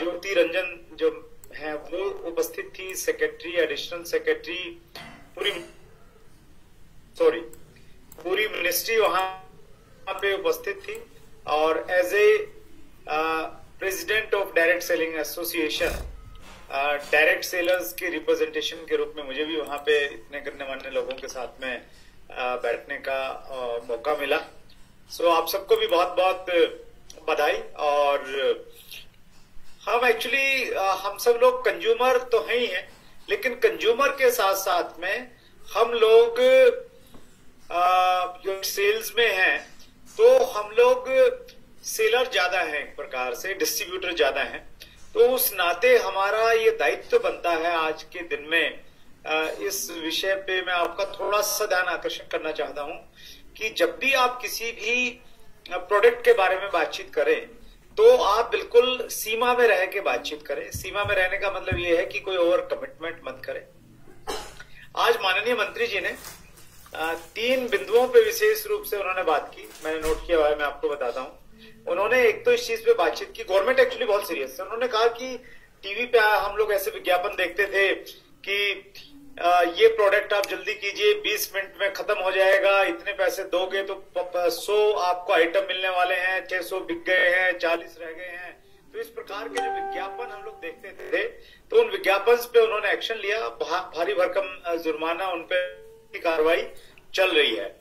ज्योति रंजन जो है वो उपस्थित थी, सेक्रेटरी, एडिशनल सेक्रेटरी, पूरी मिनिस्ट्री वहां पे उपस्थित थी। और as a president of direct selling association, direct sellers के रिप्रेजेंटेशन के रूप में मुझे भी वहां पे इतने गणमान्य मान्य लोगों के साथ में बैठने का मौका मिला। सो आप सबको भी बहुत बहुत बधाई। और हम एक्चुअली हम सब लोग कंज्यूमर तो हैं ही हैं, लेकिन कंज्यूमर के साथ साथ में हम लोग जो सेल्स में हैं तो हम लोग सेलर ज्यादा हैं, एक प्रकार से डिस्ट्रीब्यूटर ज्यादा हैं। तो उस नाते हमारा ये दायित्व बनता है आज के दिन में, इस विषय पे मैं आपका थोड़ा सा ध्यान आकर्षण करना चाहता हूं कि जब भी आप किसी भी प्रोडक्ट के बारे में बातचीत करें तो आप बिल्कुल सीमा में रह के बातचीत करें। सीमा में रहने का मतलब ये है कि कोई ओवर कमिटमेंट मत करें। आज माननीय मंत्री जी ने 3 बिंदुओं पे विशेष रूप से उन्होंने बात की, मैंने नोट किया हुआ है, मैं आपको बताता हूं। उन्होंने एक तो इस चीज पे बातचीत की, गवर्नमेंट एक्चुअली बहुत सीरियस है। उन्होंने कहा कि टीवी पे हम लोग ऐसे विज्ञापन देखते थे कि ये प्रोडक्ट आप जल्दी कीजिए, 20 मिनट में खत्म हो जाएगा, इतने पैसे दोगे तो 100 आपको आइटम मिलने वाले हैं, 600 बिक गए हैं, 40 रह गए हैं। तो इस प्रकार के जो विज्ञापन हम लोग देखते थे, तो उन विज्ञापन पे उन्होंने एक्शन लिया, भारी भरकम जुर्माना उन पे की कार्रवाई चल रही है।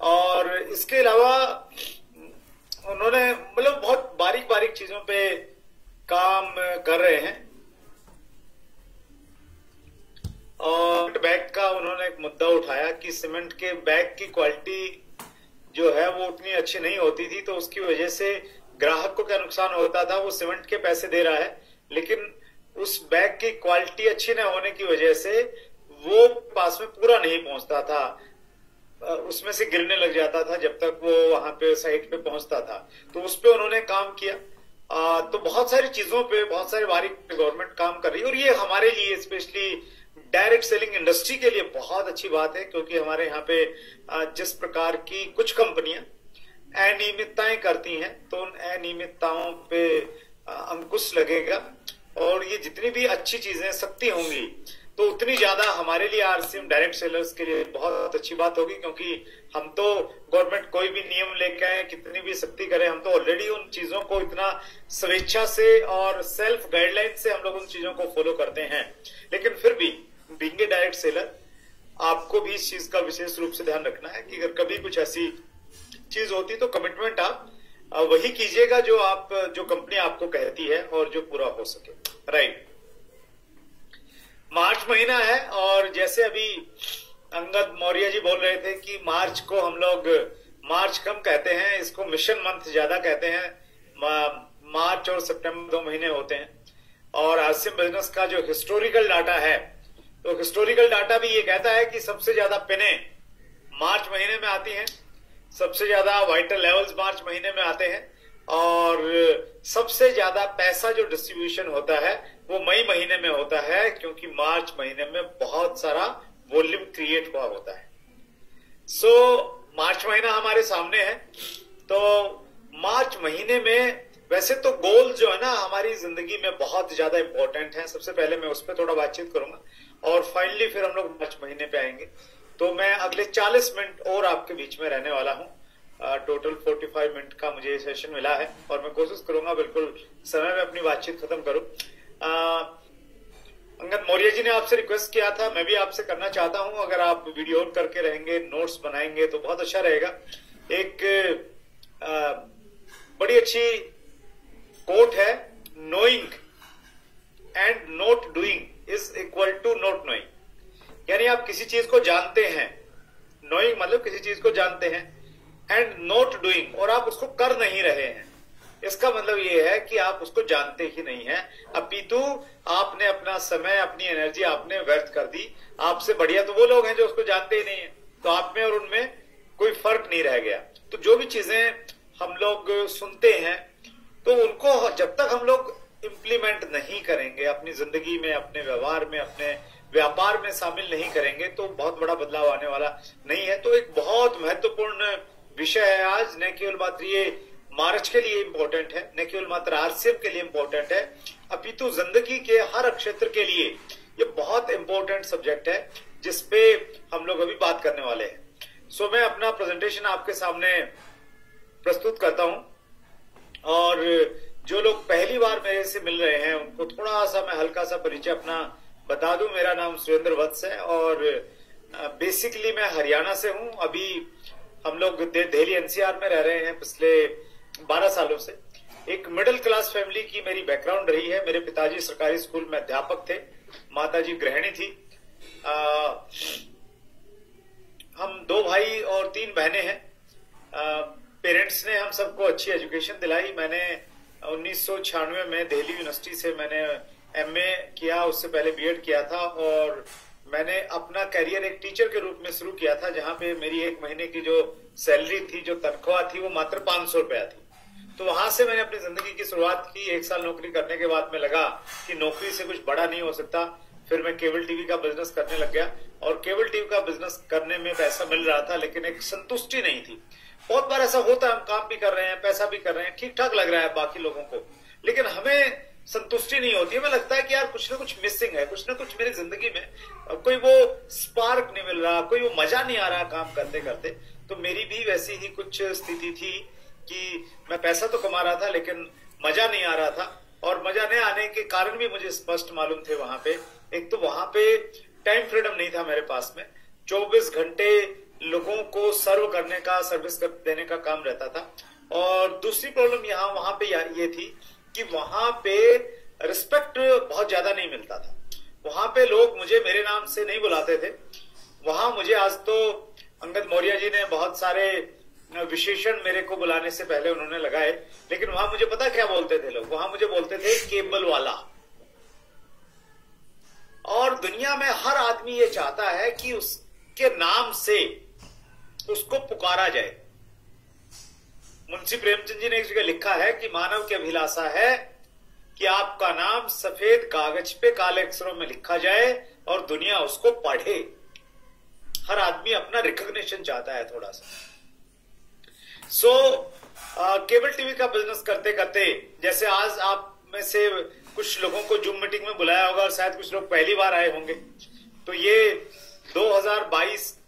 और इसके अलावा उन्होंने मतलब बहुत बारीक बारीक चीजों पे काम कर रहे हैं। और बैग का उन्होंने एक मुद्दा उठाया कि सीमेंट के बैग की क्वालिटी जो है वो उतनी अच्छी नहीं होती थी, तो उसकी वजह से ग्राहक को क्या नुकसान होता था। वो सीमेंट के पैसे दे रहा है, लेकिन उस बैग की क्वालिटी अच्छी न होने की वजह से वो पास में पूरा नहीं पहुंचता था, उसमें से गिरने लग जाता था जब तक वो वहां पे साइट पे पहुंचता था। तो उस पे उन्होंने काम किया। तो बहुत सारी चीजों पे बहुत सारे बारीक गवर्नमेंट काम कर रही है, और ये हमारे लिए स्पेशली डायरेक्ट सेलिंग इंडस्ट्री के लिए बहुत अच्छी बात है, क्योंकि हमारे यहाँ पे जिस प्रकार की कुछ कंपनियां अनियमितताएं करती हैं तो उन अनियमितताओं पे अंकुश लगेगा, और ये जितनी भी अच्छी चीजें सख्ती होंगी तो उतनी ज्यादा हमारे लिए आरसीएम डायरेक्ट सेलर्स के लिए बहुत अच्छी बात होगी। क्योंकि हम तो गवर्नमेंट कोई भी नियम लेके आए, कितनी भी सख्ती करें, हम तो ऑलरेडी उन चीजों को इतना स्वेच्छा से और सेल्फ गाइडलाइन से हम लोग उन चीजों को फॉलो करते हैं। लेकिन फिर भी बीइंग ए डायरेक्ट सेलर आपको भी इस चीज का विशेष रूप से ध्यान रखना है कि अगर कभी कुछ ऐसी चीज होती तो कमिटमेंट आप वही कीजिएगा जो कंपनी आपको कहती है और जो पूरा हो सके। राइट, मार्च महीना है, और जैसे अभी अंगद मौर्य जी बोल रहे थे कि मार्च को हम लोग मार्च कम कहते हैं, इसको मिशन मंथ ज्यादा कहते हैं। मार्च और सितंबर 2 महीने होते हैं। और आरसीएम बिजनेस का जो हिस्टोरिकल डाटा है, तो हिस्टोरिकल डाटा भी ये कहता है कि सबसे ज्यादा पिने मार्च महीने में आती हैं, सबसे ज्यादा वाइटल लेवल्स मार्च महीने में आते हैं, और सबसे ज्यादा पैसा जो डिस्ट्रीब्यूशन होता है वो मई महीने में होता है, क्योंकि मार्च महीने में बहुत सारा वॉल्यूम क्रिएट हुआ होता है। सो मार्च महीना हमारे सामने है। तो मार्च महीने में वैसे तो गोल जो है ना हमारी जिंदगी में बहुत ज्यादा इंपॉर्टेंट है। सबसे पहले मैं उस पर थोड़ा बातचीत करूंगा, और फाइनली फिर हम लोग मार्च महीने पे आएंगे। तो मैं अगले 40 मिनट और आपके बीच में रहने वाला हूं। टोटल 45 मिनट का मुझे ये सेशन मिला है, और मैं कोशिश करूंगा बिल्कुल समय में अपनी बातचीत खत्म करूं। अंगद मौर्य जी ने आपसे रिक्वेस्ट किया था, मैं भी आपसे करना चाहता हूं, अगर आप वीडियो ऑन करके रहेंगे, नोट्स बनाएंगे तो बहुत अच्छा रहेगा। एक बड़ी अच्छी कोट है, knowing and not doing is equal to not knowing. यानी आप किसी चीज को जानते हैं, नोइंग मतलब किसी चीज को जानते हैं, एंड नॉट डूइंग और आप उसको कर नहीं रहे हैं, इसका मतलब ये है कि आप उसको जानते ही नहीं हैं, अपितु आपने अपना समय, अपनी एनर्जी आपने व्यर्थ कर दी। आपसे बढ़िया तो वो लोग हैं जो उसको जानते ही नहीं है, तो आप में और उनमें कोई फर्क नहीं रह गया। तो जो भी चीजें हम लोग सुनते हैं तो उनको जब तक हम लोग इम्प्लीमेंट नहीं करेंगे अपनी जिंदगी में, अपने व्यवहार में, अपने व्यापार में शामिल नहीं करेंगे तो बहुत बड़ा बदलाव आने वाला नहीं है। तो एक बहुत महत्वपूर्ण विषय है आज, न केवल बात ये मार्च के लिए इंपॉर्टेंट है, न केवल मात्र आरसीएम के लिए इंपॉर्टेंट है, अपितु जिंदगी के हर क्षेत्र के लिए ये बहुत इंपॉर्टेंट सब्जेक्ट है जिसपे हम लोग अभी बात करने वाले हैं। सो मैं अपना प्रेजेंटेशन आपके सामने प्रस्तुत करता हूं और जो लोग पहली बार मेरे से मिल रहे हैं उनको थोड़ा सा मैं हल्का सा परिचय अपना बता दूं। मेरा नाम सुरेंद्र वत्स है और बेसिकली मैं हरियाणा से हूं। अभी हम लोग दिल्ली एनसीआर में रह रहे हैं पिछले 12 सालों से। एक मिडिल क्लास फैमिली की मेरी बैकग्राउंड रही है। मेरे पिताजी सरकारी स्कूल में अध्यापक थे, माताजी गृहिणी थी। हम 2 भाई और 3 बहनें हैं। पेरेंट्स ने हम सबको अच्छी एजुकेशन दिलाई। मैंने 1996 में दिल्ली यूनिवर्सिटी से मैंने एमए किया, उससे पहले बीएड किया था और मैंने अपना करियर एक टीचर के रूप में शुरू किया था, जहां पे मेरी एक महीने की जो सैलरी थी, जो तनख्वाह थी, वो मात्र 500 रुपया थी। तो वहां से मैंने अपनी जिंदगी की शुरुआत की। 1 साल नौकरी करने के बाद में लगा कि नौकरी से कुछ बड़ा नहीं हो सकता। फिर मैं केबल टीवी का बिजनेस करने लग गया और केबल टीवी का बिजनेस करने में पैसा मिल रहा था, लेकिन एक संतुष्टि नहीं थी। बहुत बार ऐसा होता है, हम काम भी कर रहे हैं, पैसा भी कर रहे हैं, ठीक ठाक लग रहा है बाकी लोगों को, लेकिन हमें संतुष्टि नहीं होती है। हमें लगता है कि यार कुछ ना कुछ मिसिंग है, कुछ ना कुछ मेरी जिंदगी में कोई वो स्पार्क नहीं मिल रहा, कोई वो मजा नहीं आ रहा काम करते करते। तो मेरी भी वैसी ही कुछ स्थिति थी कि मैं पैसा तो कमा रहा था लेकिन मजा नहीं आ रहा था। और मजा नहीं आने के कारण भी मुझे स्पष्ट मालूम थे वहां पे। एक तो वहां पे टाइम फ्रीडम नहीं था मेरे पास में। 24 घंटे लोगों को सर्व करने का, सर्विस देने का काम रहता था। और दूसरी प्रॉब्लम यहाँ वहां पे ये थी कि वहां पे रिस्पेक्ट बहुत ज्यादा नहीं मिलता था। वहां पे लोग मुझे मेरे नाम से नहीं बुलाते थे। वहां मुझे, आज तो अंगद मौर्य जी ने बहुत सारे विशेषण मेरे को बुलाने से पहले उन्होंने लगाए, लेकिन वहां मुझे पता क्या बोलते थे लोग? वहां मुझे बोलते थे केबल वाला। और दुनिया में हर आदमी ये चाहता है कि उसके नाम से उसको पुकारा जाए। मुंशी प्रेमचंद जी ने एक जगह लिखा है कि मानव की अभिलाषा है कि आपका नाम सफेद कागज पे काले अक्षरों में लिखा जाए और दुनिया उसको पढ़े। हर आदमी अपना रिकॉग्निशन चाहता है थोड़ा सा। केबल टीवी का बिजनेस करते करते, जैसे आज आप में से कुछ लोगों को जूम मीटिंग में बुलाया होगा और शायद कुछ लोग पहली बार आए होंगे, तो ये 2022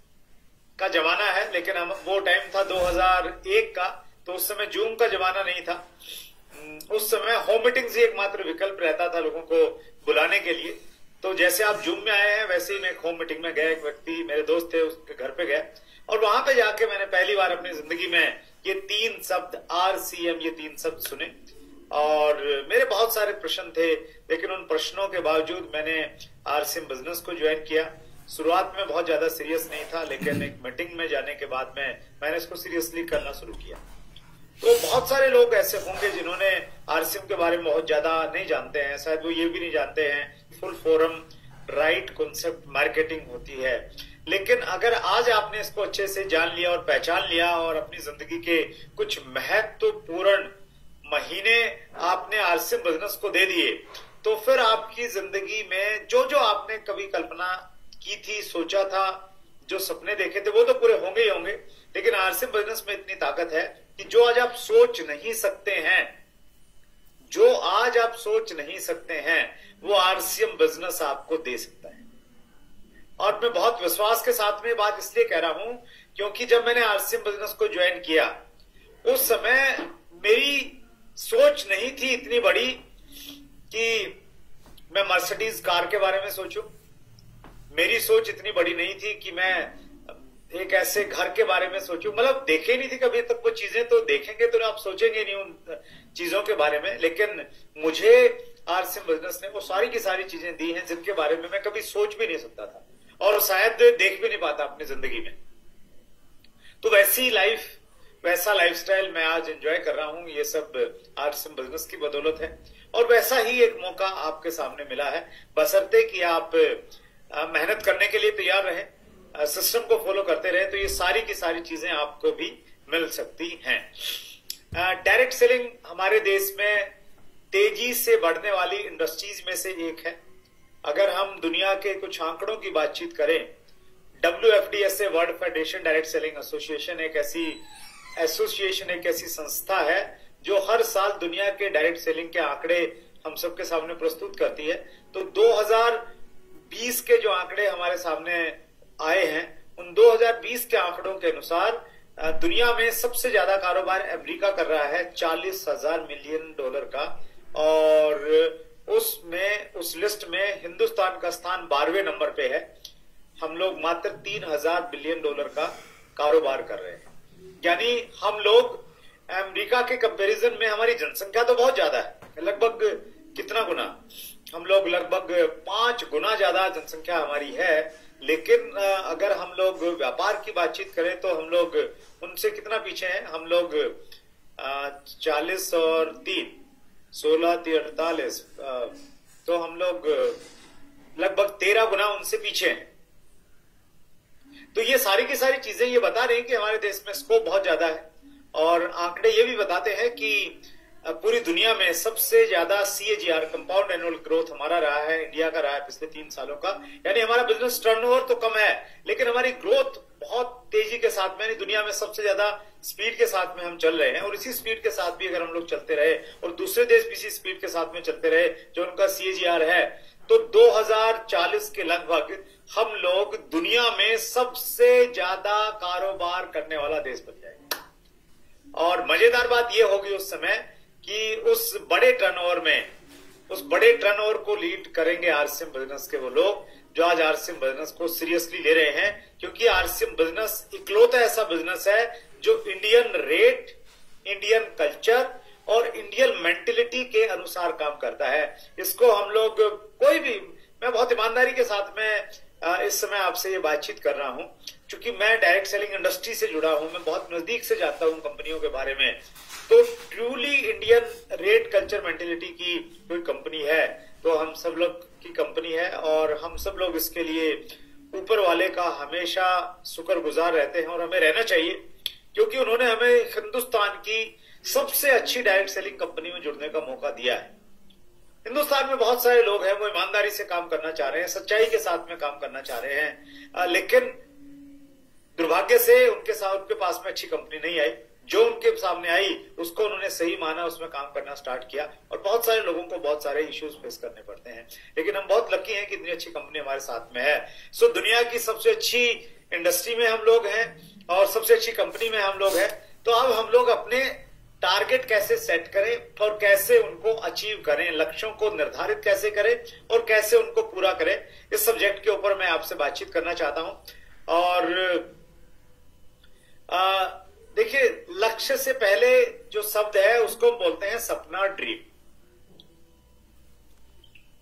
का जमाना है, लेकिन हम वो टाइम था 2001 का, तो उस समय जूम का जमाना नहीं था। उस समय होम मीटिंग से एकमात्र विकल्प रहता था लोगों को बुलाने के लिए। तो जैसे आप जूम में आए हैं वैसे ही मैं होम मीटिंग में गया। एक व्यक्ति मेरे दोस्त थे, उसके घर पे गया और वहां पे जाके मैंने पहली बार अपनी जिंदगी में ये 3 शब्द RCM, ये 3 शब्द सुने। और मेरे बहुत सारे प्रश्न थे, लेकिन उन प्रश्नों के बावजूद मैंने RCM बिजनेस को ज्वाइन किया। शुरुआत में बहुत ज्यादा सीरियस नहीं था, लेकिन एक मीटिंग में जाने के बाद में मैंने इसको सीरियसली करना शुरू किया। तो बहुत सारे लोग ऐसे होंगे जिन्होंने RCM के बारे में बहुत ज्यादा नहीं जानते हैं, शायद वो ये भी नहीं जानते हैं full form right concept marketing होती है। लेकिन अगर आज आपने इसको अच्छे से जान लिया और पहचान लिया और अपनी जिंदगी के कुछ महत्वपूर्ण महीने आपने RCM बिजनेस को दे दिए, तो फिर आपकी जिंदगी में जो जो आपने कभी कल्पना की थी, सोचा था, जो सपने देखे थे, वो तो पूरे होंगे ही होंगे। लेकिन RCM बिजनेस में इतनी ताकत है कि जो आज आप सोच नहीं सकते हैं, जो आज आप सोच नहीं सकते हैं, वो RCM बिजनेस आपको दे सकता है। और मैं बहुत विश्वास के साथ में बात इसलिए कह रहा हूं क्योंकि जब मैंने RCM बिजनेस को ज्वाइन किया, उस समय मेरी सोच नहीं थी इतनी बड़ी कि मैं मर्सिडीज कार के बारे में सोचूं। मेरी सोच इतनी बड़ी नहीं थी कि मैं एक ऐसे घर के बारे में सोचूं। मतलब देखे नहीं थी कभी तक वो चीजें, तो देखेंगे तो आप सोचेंगे नहीं उन चीजों के बारे में। लेकिन मुझे RCM बिजनेस ने वो सारी की सारी चीजें दी हैं जिनके बारे में मैं कभी सोच भी नहीं सकता था और शायद देख भी नहीं पाता अपनी जिंदगी में। तो वैसी लाइफ, वैसा लाइफस्टाइल मैं आज एंजॉय कर रहा हूं। ये सब RCM बिजनेस की बदौलत है और वैसा ही एक मौका आपके सामने मिला है, बशर्ते कि आप मेहनत करने के लिए तैयार रहें, सिस्टम को फॉलो करते रहे, तो ये सारी की सारी चीजें आपको भी मिल सकती हैं। डायरेक्ट सेलिंग हमारे देश में तेजी से बढ़ने वाली इंडस्ट्रीज में से एक है। अगर हम दुनिया के कुछ आंकड़ों की बातचीत करें, WFDSA world federation direct selling association एक ऐसी संस्था है जो हर साल दुनिया के डायरेक्ट सेलिंग के आंकड़े हम सबके सामने प्रस्तुत करती है। तो 2020 के जो आंकड़े हमारे सामने आए हैं, उन 2020 के आंकड़ों के अनुसार दुनिया में सबसे ज्यादा कारोबार अमेरिका कर रहा है, $40,000 मिलियन का, और उस लिस्ट में हिंदुस्तान का स्थान 12वें नंबर पे है। हम लोग मात्र $3,000 बिलियन का कारोबार कर रहे हैं। यानी हम लोग अमेरिका के कंपैरिजन में, हमारी जनसंख्या तो बहुत ज्यादा है, लगभग कितना गुना, हम लोग लगभग 5 गुना ज्यादा जनसंख्या हमारी है, लेकिन अगर हम लोग व्यापार की बातचीत करें तो हम लोग उनसे कितना पीछे हैं। हम लोग 40 और 3 16 48, तो हम लोग लगभग 13 गुना उनसे पीछे हैं। तो ये सारी की सारी चीजें ये बता रही हैं कि हमारे देश में स्कोप बहुत ज्यादा है, और आंकड़े ये भी बताते हैं कि पूरी दुनिया में सबसे ज्यादा CAGR कंपाउंड एनुअल ग्रोथ हमारा रहा है, इंडिया का रहा है पिछले 3 सालों का। यानी हमारा बिजनेस टर्नओवर तो कम है, लेकिन हमारी ग्रोथ बहुत तेजी के साथ में, यानी दुनिया में सबसे ज्यादा स्पीड के साथ में हम चल रहे हैं। और इसी स्पीड के साथ भी अगर हम लोग चलते रहे और दूसरे देश भी इसी स्पीड के साथ में चलते रहे जो उनका CAGR है, तो 2040 के लगभग हम लोग दुनिया में सबसे ज्यादा कारोबार करने वाला देश बन जाएंगे। और मजेदार बात यह होगी उस समय कि उस बड़े टर्नओवर को लीड करेंगे RCM बिजनेस के वो लोग जो आज RCM बिजनेस को सीरियसली ले रहे हैं, क्योंकि RCM बिजनेस इकलौता ऐसा बिजनेस है जो इंडियन रेट, इंडियन कल्चर और इंडियन मेंटेलिटी के अनुसार काम करता है। इसको हम लोग कोई भी, मैं बहुत ईमानदारी के साथ में इस समय आपसे ये बातचीत कर रहा हूं, क्योंकि मैं डायरेक्ट सेलिंग इंडस्ट्री से जुड़ा हूं, मैं बहुत नजदीक से जानता हूं कंपनियों के बारे में। तो truly Indian rate culture mentality की कोई कंपनी है तो हम सब लोग की कंपनी है, और हम सब लोग इसके लिए ऊपर वाले का हमेशा शुक्रगुजार रहते हैं, और हमें रहना चाहिए, क्योंकि उन्होंने हमें हिंदुस्तान की सबसे अच्छी डायरेक्ट सेलिंग कंपनी में जुड़ने का मौका दिया है। हिंदुस्तान में बहुत सारे लोग हैं, वो ईमानदारी से काम करना चाह रहे हैं, सच्चाई के साथ में काम करना चाह रहे हैं, लेकिन दुर्भाग्य से उनके पास में अच्छी कंपनी नहीं आई। जो उनके सामने आई उसको उन्होंने सही माना, उसमें काम करना स्टार्ट किया, और बहुत सारे लोगों को बहुत सारे इश्यूज फेस करने पड़ते हैं, लेकिन हम बहुत लकी हैं कि इतनी अच्छी कंपनी हमारे साथ में है। सो दुनिया की सबसे अच्छी इंडस्ट्री में हम लोग हैं और सबसे अच्छी कंपनी में हम लोग हैं। तो अब हम लोग अपने टारगेट कैसे सेट करें और कैसे उनको अचीव करें, लक्ष्यों को निर्धारित कैसे करें और कैसे उनको पूरा करें, इस सब्जेक्ट के ऊपर मैं आपसे बातचीत करना चाहता हूं। और देखिए, लक्ष्य से पहले जो शब्द है उसको हम बोलते हैं सपना, ड्रीम।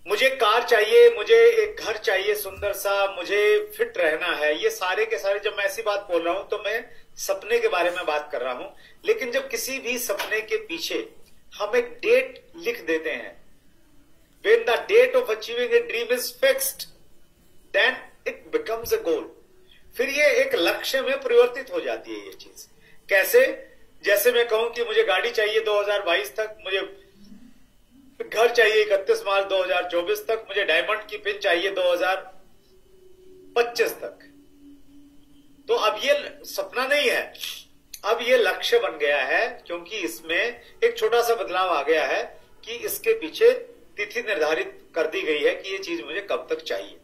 मुझे कार चाहिए, मुझे एक घर चाहिए सुंदर सा, मुझे फिट रहना है, ये सारे के सारे जब मैं ऐसी बात बोल रहा हूं तो मैं सपने के बारे में बात कर रहा हूं। लेकिन जब किसी भी सपने के पीछे हम एक डेट लिख देते हैं, when the date of achieving a dream is fixed, then it becomes a goal। फिर ये एक लक्ष्य में परिवर्तित हो जाती है ये चीज। कैसे? जैसे मैं कहूं कि मुझे गाड़ी चाहिए 2022 तक, मुझे घर चाहिए 31 मार्च 2024 तक, मुझे डायमंड की पिन चाहिए 2025 तक। तो अब ये सपना नहीं है, अब ये लक्ष्य बन गया है, क्योंकि इसमें एक छोटा सा बदलाव आ गया है कि इसके पीछे तिथि निर्धारित कर दी गई है कि ये चीज मुझे कब तक चाहिए।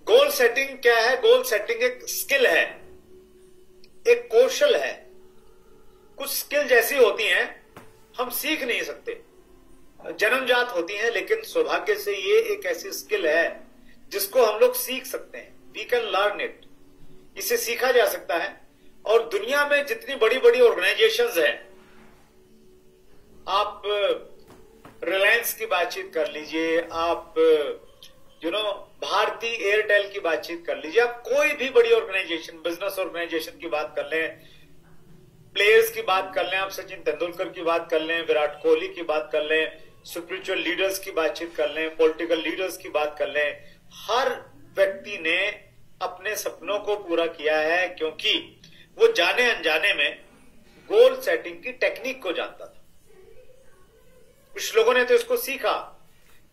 गोल सेटिंग क्या है? गोल सेटिंग एक स्किल है, एक कौशल है। कुछ स्किल जैसी होती हैं हम सीख नहीं सकते, जन्मजात होती हैं, लेकिन सौभाग्य से ये एक ऐसी स्किल है जिसको हम लोग सीख सकते हैं। वी कैन लर्न इट, इसे सीखा जा सकता है। और दुनिया में जितनी बड़ी बड़ी ऑर्गेनाइजेशंस हैं, आप रिलायंस की बातचीत कर लीजिए, आप भारती एयरटेल की बातचीत कर लीजिए, आप कोई भी बड़ी ऑर्गेनाइजेशन, बिजनेस ऑर्गेनाइजेशन की बात कर लें, प्लेयर्स की बात कर लें, आप सचिन तेंदुलकर की बात कर लें, विराट कोहली की बात कर लें, स्पिरिचुअल लीडर्स की बातचीत कर लें, पॉलिटिकल लीडर्स की बात कर लें, हर व्यक्ति ने अपने सपनों को पूरा किया है, क्योंकि वो जाने अनजाने में गोल सेटिंग की टेक्निक को जानता था। कुछ लोगों ने तो इसको सीखा,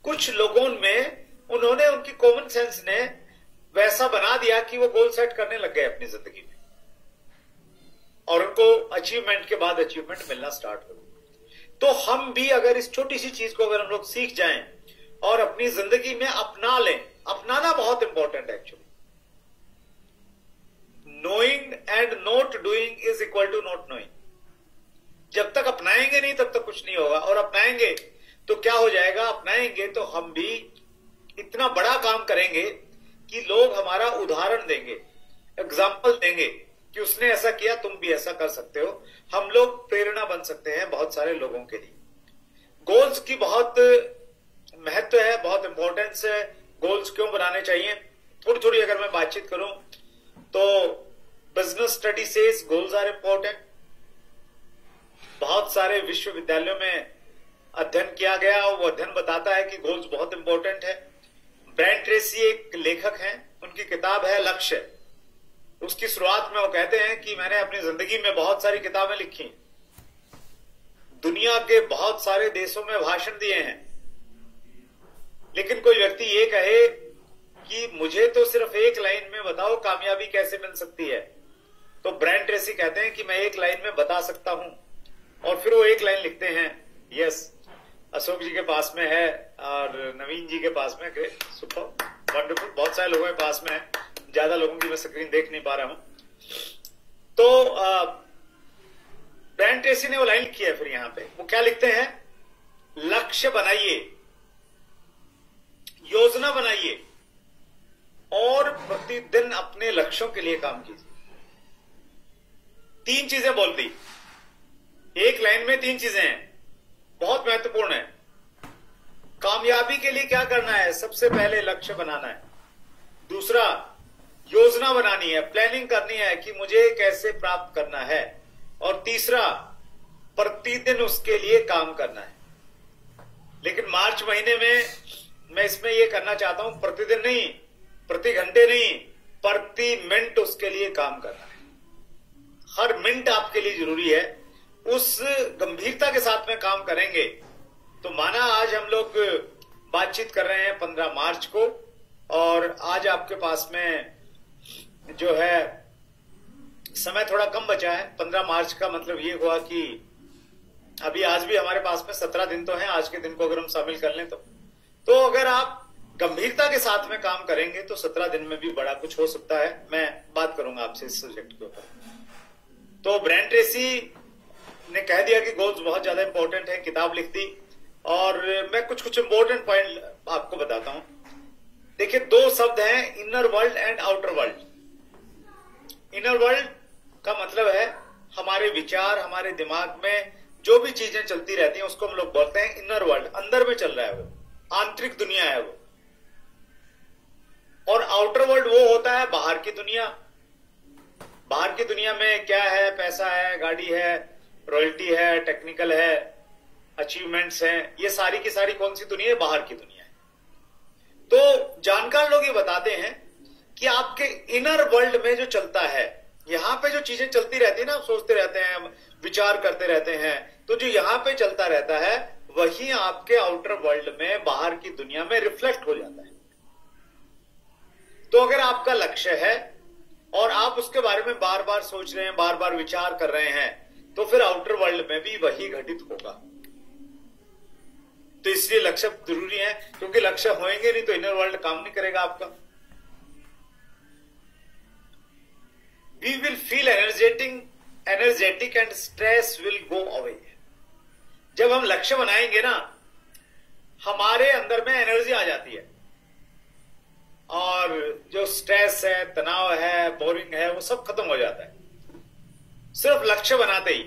कुछ लोगों में उन्होंने, उनकी कॉमन सेंस ने वैसा बना दिया कि वो गोल सेट करने लग गए अपनी जिंदगी में। और उनको अचीवमेंट के बाद अचीवमेंट मिलना स्टार्ट हो। तो हम भी अगर इस छोटी सी चीज को अगर हम लोग सीख जाएं और अपनी जिंदगी में अपना लें, अपनाना बहुत इंपॉर्टेंट है actually. Knowing and not doing is equal to not knowing. जब तक अपनाएंगे नहीं तब तक कुछ नहीं होगा, और अपनाएंगे तो क्या हो जाएगा, अपनाएंगे तो हम भी इतना बड़ा काम करेंगे कि लोग हमारा उदाहरण देंगे, एग्जाम्पल देंगे कि उसने ऐसा किया, तुम भी ऐसा कर सकते हो। हम लोग प्रेरणा बन सकते हैं बहुत सारे लोगों के लिए। गोल्स की बहुत महत्व है, बहुत इंपॉर्टेंस है। गोल्स क्यों बनाने चाहिए, थोड़ी थोड़ी अगर मैं बातचीत करूं तो business study says goals are important. बहुत सारे विश्वविद्यालयों में अध्ययन किया गया और वो अध्ययन बताता है कि गोल्स बहुत इंपॉर्टेंट है। ब्रायन ट्रेसी एक लेखक हैं, उनकी किताब है लक्ष्य। उसकी शुरुआत में वो कहते हैं कि मैंने अपनी जिंदगी में बहुत सारी किताबें लिखी, दुनिया के बहुत सारे देशों में भाषण दिए हैं, लेकिन कोई व्यक्ति ये कहे कि मुझे तो सिर्फ एक लाइन में बताओ कामयाबी कैसे मिल सकती है, तो ब्रायन ट्रेसी कहते हैं कि मैं एक लाइन में बता सकता हूं। और फिर वो एक लाइन लिखते हैं, यस, अशोक जी के पास में है और नवीन जी के पास में, ग्रेट, सुपर, वंडरफुल, बहुत सारे लोगों के पास में है, ज्यादा लोगों की मैं स्क्रीन देख नहीं पा रहा हूं। तो ब्रायन ट्रेसी ने वो लाइन लिखी है। फिर यहां पे वो क्या लिखते हैं, लक्ष्य बनाइए, योजना बनाइए और प्रतिदिन अपने लक्ष्यों के लिए काम कीजिए। तीन चीजें बोल दी एक लाइन में, तीन चीजें हैं, बहुत महत्वपूर्ण है। कामयाबी के लिए क्या करना है, सबसे पहले लक्ष्य बनाना है। दूसरा, योजना बनानी है, प्लानिंग करनी है कि मुझे कैसे प्राप्त करना है। और तीसरा, प्रतिदिन उसके लिए काम करना है। लेकिन मार्च महीने में मैं इसमें यह करना चाहता हूं, प्रतिदिन नहीं, प्रति घंटे नहीं, प्रति मिनट उसके लिए काम करना है। हर मिनट आपके लिए जरूरी है। उस गंभीरता के साथ में काम करेंगे तो माना आज हम लोग बातचीत कर रहे हैं 15 मार्च को, और आज आपके पास में जो है समय थोड़ा कम बचा है। 15 मार्च का मतलब ये हुआ कि अभी आज भी हमारे पास में 17 दिन तो हैं, आज के दिन को अगर हम शामिल कर लें तो अगर आप गंभीरता के साथ में काम करेंगे तो 17 दिन में भी बड़ा कुछ हो सकता है। मैं बात करूंगा आपसे इस सब्जेक्ट के ऊपर। तो ब्रायन ट्रेसी ने कह दिया कि गोल्स बहुत ज्यादा इंपॉर्टेंट है, किताब लिख दी, और मैं कुछ इंपॉर्टेंट पॉइंट आपको बताता हूं। देखिए, दो शब्द हैं, inner world and outer world. Inner world का मतलब है हमारे विचार, हमारे दिमाग में जो भी चीजें चलती रहती हैं उसको हम लोग बोलते हैं इनर वर्ल्ड, अंदर में चल रहा है, वो आंतरिक दुनिया है वो। और आउटर वर्ल्ड वो होता है बाहर की दुनिया। बाहर की दुनिया में क्या है, पैसा है, गाड़ी है, रॉयल्टी है, टेक्निकल है, अचीवमेंट्स हैं, ये सारी की सारी कौन सी दुनिया है, बाहर की दुनिया है। तो जानकार लोग ये बताते हैं कि आपके इनर वर्ल्ड में जो चलता है, यहां पे जो चीजें चलती रहती है ना, आप सोचते रहते हैं, विचार करते रहते हैं, तो जो यहां पे चलता रहता है वही आपके आउटर वर्ल्ड में, बाहर की दुनिया में रिफ्लेक्ट हो जाता है। तो अगर आपका लक्ष्य है और आप उसके बारे में बार बार सोच रहे हैं, बार बार विचार कर रहे हैं, तो फिर आउटर वर्ल्ड में भी वही घटित होगा। तो इसलिए लक्ष्य जरूरी है, क्योंकि लक्ष्य होंगे नहीं तो इनर वर्ल्ड काम नहीं करेगा आपका। We will feel energetic and stress will go away. जब हम लक्ष्य बनाएंगे ना, हमारे अंदर में एनर्जी आ जाती है, और जो स्ट्रेस है, तनाव है, बोरिंग है, वो सब खत्म हो जाता है सिर्फ लक्ष्य बनाते ही।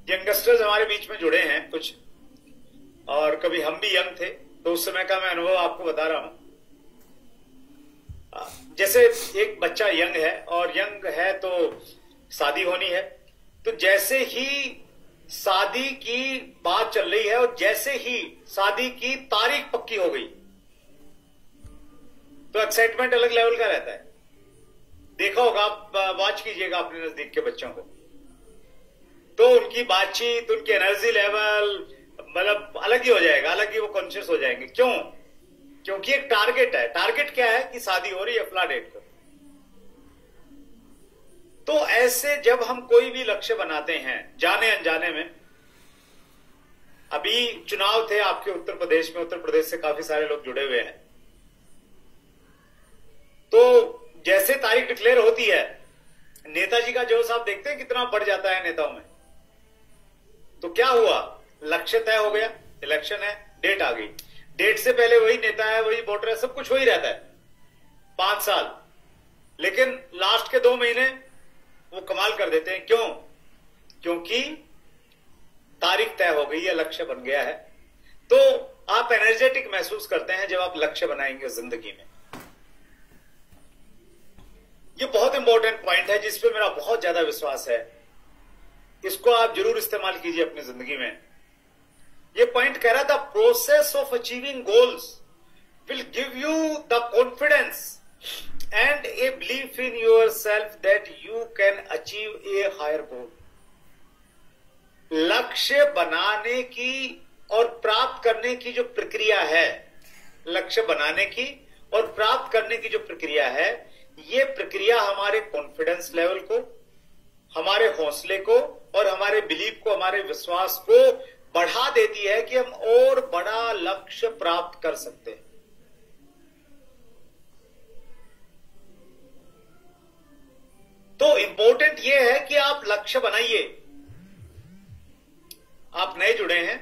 यंगस्टर्स हमारे बीच में जुड़े हैं कुछ, और कभी हम भी यंग थे, तो उस समय का मैं अनुभव आपको बता रहा हूं। जैसे एक बच्चा यंग है, और यंग है तो शादी होनी है, तो जैसे ही शादी की बात चल रही है और जैसे ही शादी की तारीख पक्की हो गई, तो एक्साइटमेंट अलग लेवल का रहता है। देखा होगा आप, वॉच कीजिएगा अपने नजदीक के बच्चों को, तो उनकी बातचीत, उनकी एनर्जी लेवल मतलब अलग ही हो जाएगा, अलग ही वो कॉन्शियस हो जाएंगे। क्यों? क्योंकि एक टारगेट है। टारगेट क्या है कि शादी हो रही है फला डेट को, तो ऐसे जब हम कोई भी लक्ष्य बनाते हैं जाने अनजाने में, अभी चुनाव थे आपके उत्तर प्रदेश में, उत्तर प्रदेश से काफी सारे लोग जुड़े हुए हैं, तो जैसे तारीख डिक्लेयर होती है, नेताजी का जोश आप देखते हैं कितना बढ़ जाता है नेताओं में। तो क्या हुआ, लक्ष्य तय हो गया, इलेक्शन है, डेट आ गई, डेट से पहले वही नेता है, वही वोटर है, सब कुछ वही रहता है 5 साल, लेकिन लास्ट के 2 महीने वो कमाल कर देते हैं। क्यों? क्योंकि तारीख तय हो गई है, लक्ष्य बन गया है। तो आप एनर्जेटिक महसूस करते हैं जब आप लक्ष्य बनाएंगे जिंदगी में। ये बहुत इंपॉर्टेंट पॉइंट है जिस पे मेरा बहुत ज्यादा विश्वास है, इसको आप जरूर इस्तेमाल कीजिए अपनी जिंदगी में। ये पॉइंट कह रहा था, process of achieving goals will give you the confidence and a belief in yourself that you can achieve a higher goal. लक्ष्य बनाने की और प्राप्त करने की जो प्रक्रिया है, लक्ष्य बनाने की और प्राप्त करने की जो प्रक्रिया है, ये प्रक्रिया हमारे कॉन्फिडेंस लेवल को, हमारे हौसले को और हमारे बिलीफ को, हमारे विश्वास को बढ़ा देती है कि हम और बड़ा लक्ष्य प्राप्त कर सकते हैं। तो इंपॉर्टेंट यह है कि आप लक्ष्य बनाइए। आप नए जुड़े हैं,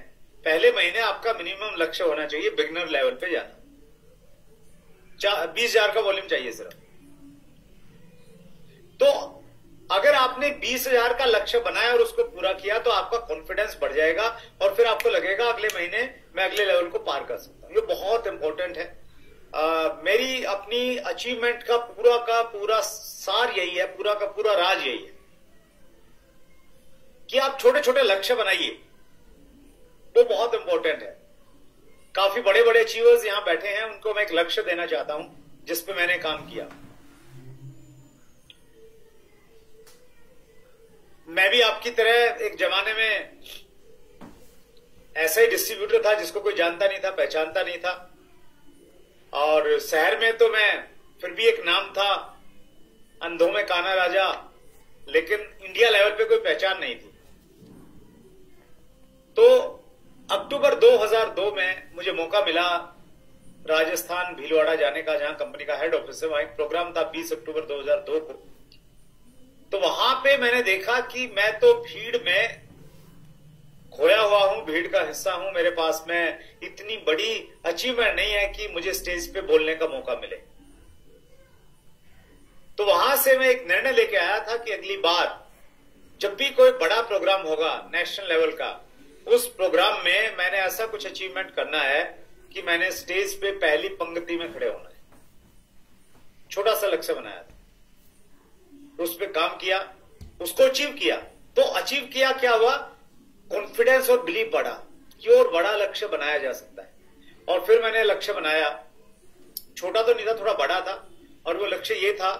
पहले महीने आपका मिनिमम लक्ष्य होना चाहिए बिगिनर लेवल पे जाना, 20,000 का वॉल्यूम चाहिए सिर्फ। तो अगर आपने 20,000 का लक्ष्य बनाया और उसको पूरा किया तो आपका कॉन्फिडेंस बढ़ जाएगा और फिर आपको लगेगा अगले महीने मैं अगले लेवल को पार कर सकता हूं। ये बहुत इंपॉर्टेंट है। मेरी अपनी अचीवमेंट का पूरा सार यही है, पूरा का पूरा राज यही है कि आप छोटे छोटे लक्ष्य बनाइए। वो बहुत इंपॉर्टेंट है। काफी बड़े बड़े अचीवर्स यहां बैठे हैं, उनको मैं एक लक्ष्य देना चाहता हूं जिस पे मैंने काम किया। मैं भी आपकी तरह एक जमाने में ऐसा ही डिस्ट्रीब्यूटर था जिसको कोई जानता नहीं था, पहचानता नहीं था, और शहर में तो मैं फिर भी एक नाम था, अंधों में काना राजा, लेकिन इंडिया लेवल पे कोई पहचान नहीं थी। तो अक्टूबर 2002 में मुझे मौका मिला राजस्थान भीलवाड़ा जाने का, जहां कंपनी का हेड ऑफिस है। वहां एक प्रोग्राम था 20 अक्टूबर 2002 को। तो वहां पे मैंने देखा कि मैं तो भीड़ में खोया हुआ हूं, भीड़ का हिस्सा हूं, मेरे पास में इतनी बड़ी अचीवमेंट नहीं है कि मुझे स्टेज पे बोलने का मौका मिले। तो वहां से मैं एक निर्णय लेके आया था कि अगली बार जब भी कोई बड़ा प्रोग्राम होगा नेशनल लेवल का, उस प्रोग्राम में मैंने ऐसा कुछ अचीवमेंट करना है कि मैंने स्टेज पे पहली पंक्ति में खड़े होना है। छोटा सा लक्ष्य बनाया था, उस पर काम किया, उसको अचीव किया। तो अचीव किया, क्या हुआ, कॉन्फिडेंस और बिलीफ बढ़ा कि और बड़ा लक्ष्य बनाया जा सकता है। और फिर मैंने लक्ष्य बनाया, छोटा तो नहीं था, थोड़ा बड़ा था, और वो लक्ष्य ये था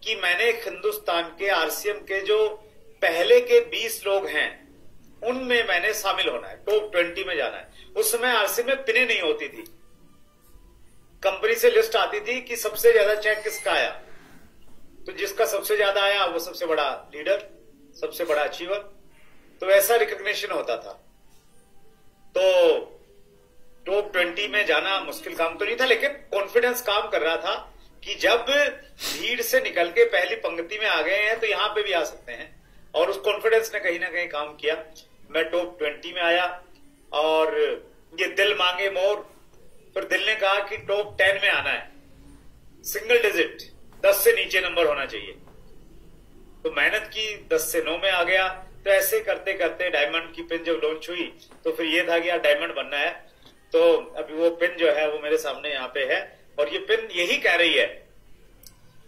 कि मैंने हिंदुस्तान के आरसीएम के जो पहले के 20 लोग हैं उनमें मैंने शामिल होना है, टॉप 20 में जाना है। उस समय आरसीएम में पिने नहीं होती थी, कंपनी से लिस्ट आती थी कि सबसे ज्यादा चेक किसका आया, तो जिसका सबसे ज्यादा आया वो सबसे बड़ा लीडर, सबसे बड़ा अचीवर। तो ऐसा रिकॉग्निशन होता था। तो टॉप 20 में जाना मुश्किल काम तो नहीं था, लेकिन कॉन्फिडेंस काम कर रहा था कि जब भीड़ से निकल के पहली पंक्ति में आ गए हैं तो यहां पे भी आ सकते हैं। और उस कॉन्फिडेंस ने कहीं ना कहीं काम किया। मैं टॉप 20 में आया और ये दिल मांगे मोर, फिर दिल ने कहा कि टॉप 10 में आना है, सिंगल डिजिट, 10 से नीचे नंबर होना चाहिए। तो मेहनत की, 10 से 9 में आ गया। तो ऐसे करते करते डायमंड की पिन जब लॉन्च हुई तो फिर ये था कि यार डायमंड बनना है। तो अभी वो पिन जो है वो मेरे सामने यहाँ पे है, और ये पिन यही कह रही है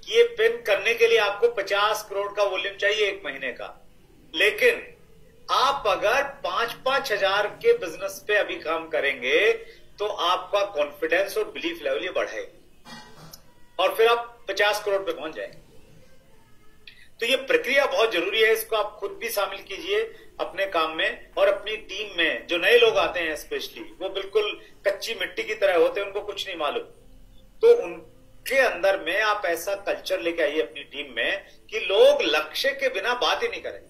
कि ये पिन करने के लिए आपको 50 करोड़ का वॉल्यूम चाहिए एक महीने का। लेकिन आप अगर 5-5 हजार के बिजनेस पे अभी काम करेंगे तो आपका कॉन्फिडेंस और बिलीफ लेवल ये बढ़ेगा और फिर आप 50 करोड़ पे पहुंच जाएंगे। तो ये प्रक्रिया बहुत जरूरी है, इसको आप खुद भी शामिल कीजिए अपने काम में और अपनी टीम में। जो नए लोग आते हैं स्पेशली, वो बिल्कुल कच्ची मिट्टी की तरह होते हैं, उनको कुछ नहीं मालूम। तो के अंदर में आप ऐसा कल्चर लेके आइए अपनी टीम में कि लोग लक्ष्य के बिना बात ही नहीं करें।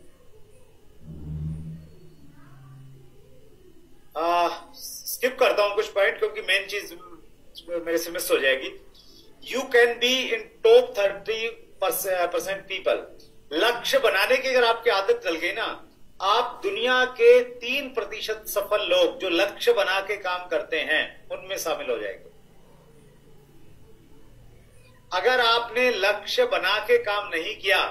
स्किप करता हूं कुछ पॉइंट क्योंकि मेन चीज मेरे से मिस हो जाएगी। You can be in top 30% people. लक्ष्य बनाने की अगर आपकी आदत डल गई ना, आप दुनिया के 3% सफल लोग जो लक्ष्य बना के काम करते हैं उनमें शामिल हो जाएंगे। अगर आपने लक्ष्य बना के काम नहीं किया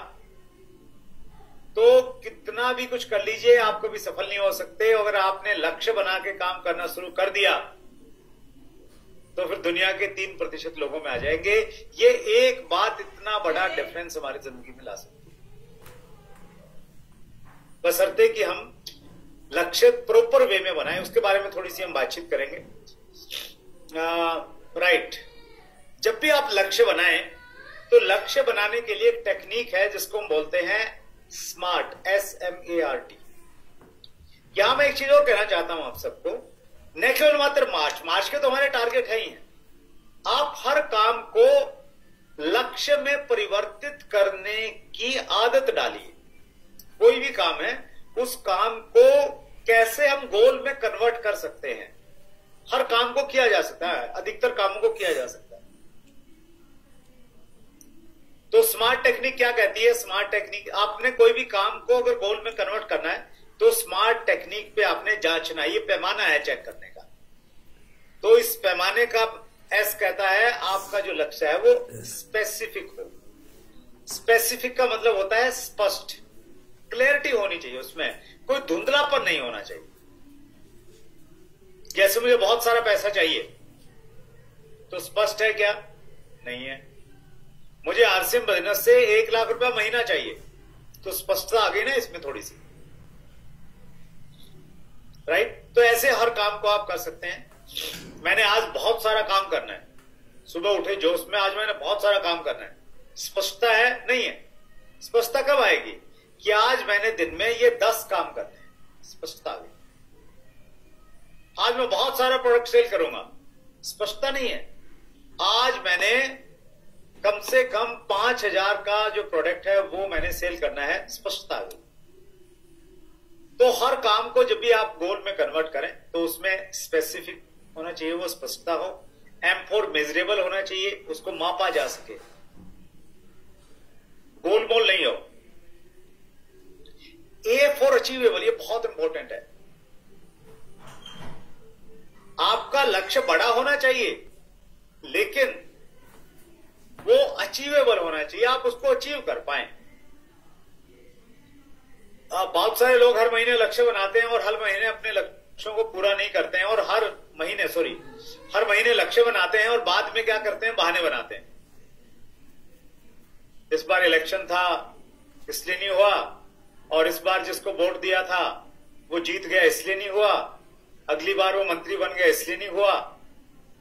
तो कितना भी कुछ कर लीजिए आप कभी सफल नहीं हो सकते। अगर आपने लक्ष्य बना के काम करना शुरू कर दिया तो फिर दुनिया के 3% लोगों में आ जाएंगे। ये एक बात इतना बड़ा डिफरेंस हमारी जिंदगी में ला सकती है, बशर्ते कि हम लक्ष्य प्रॉपर वे में बनाएं। उसके बारे में थोड़ी सी हम बातचीत करेंगे। राइट, जब भी आप लक्ष्य बनाएं तो लक्ष्य बनाने के लिए एक टेक्निक है जिसको हम बोलते हैं स्मार्ट, SMART। यहां मैं एक चीज और कहना चाहता हूं आप सबको, न केवल मात्र मार्च के तो हमारे टारगेट है ही हैं। आप हर काम को लक्ष्य में परिवर्तित करने की आदत डालिए। कोई भी काम है, उस काम को कैसे हम गोल में कन्वर्ट कर सकते हैं। हर काम को किया जा सकता है, अधिकतर कामों को किया जा सकता है। तो स्मार्ट टेक्निक क्या कहती है? स्मार्ट टेक्निक, आपने कोई भी काम को अगर गोल में कन्वर्ट करना है तो स्मार्ट टेक्निक पे आपने जांचना। ये पैमाना है चेक करने का। तो इस पैमाने का एस कहता है आपका जो लक्ष्य है वो स्पेसिफिक हो। स्पेसिफिक का मतलब होता है स्पष्ट, क्लैरिटी होनी चाहिए, उसमें कोई धुंधलापन नहीं होना चाहिए। जैसे मुझे बहुत सारा पैसा चाहिए तो स्पष्ट है क्या? नहीं है। मुझे आरसीएम बिजनेस से 1 लाख रुपया महीना चाहिए तो स्पष्टता आ गई ना इसमें थोड़ी सी, राइट? तो ऐसे हर काम को आप कर सकते हैं। मैंने आज बहुत सारा काम करना है, सुबह उठे जोश में, आज मैंने बहुत सारा काम करना है। स्पष्टता है? नहीं है। स्पष्टता कब आएगी? कि आज मैंने दिन में ये 10 काम करने हैं, स्पष्टता आ गई। आज मैं बहुत सारा प्रोडक्ट सेल करूंगा, स्पष्टता नहीं है। आज मैंने कम से कम 5,000 का जो प्रोडक्ट है वो मैंने सेल करना है, स्पष्टता आ गई। तो हर काम को जब भी आप गोल में कन्वर्ट करें तो उसमें स्पेसिफिक होना चाहिए, वो स्पष्टता हो। M फॉर मेजरेबल होना चाहिए, उसको मापा जा सके, गोल मोल नहीं हो। A फॉर अचीवेबल, ये बहुत इंपॉर्टेंट है। आपका लक्ष्य बड़ा होना चाहिए लेकिन वो अचीवेबल होना चाहिए, आप उसको अचीव कर पाए। बहुत सारे लोग हर महीने लक्ष्य बनाते हैं और हर महीने अपने लक्ष्यों को पूरा नहीं करते हैं, और हर महीने लक्ष्य बनाते हैं और बाद में क्या करते हैं? बहाने बनाते हैं। इस बार इलेक्शन था इसलिए नहीं हुआ, और इस बार जिसको वोट दिया था वो जीत गया इसलिए नहीं हुआ, अगली बार वो मंत्री बन गया इसलिए नहीं हुआ।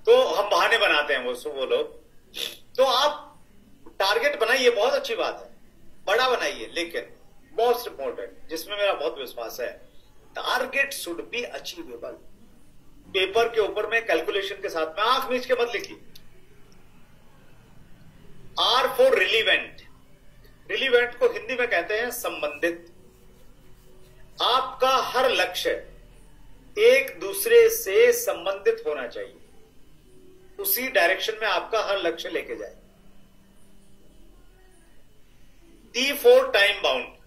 तो हम बहाने बनाते हैं वो लोग। तो आप टारगेट बनाइए, बहुत अच्छी बात है, बड़ा बनाइए, लेकिन मोस्ट इंपॉर्टेंट, जिसमें मेरा बहुत विश्वास है, target should be achievable. Paper के ऊपर में कैलकुलेशन के साथ में आंख मीच के मत लिखिए। R for relevant. रिलीवेंट को हिंदी में कहते हैं संबंधित। आपका हर लक्ष्य एक दूसरे से संबंधित होना चाहिए, उसी डायरेक्शन में आपका हर लक्ष्य लेके जाए। T for time bound.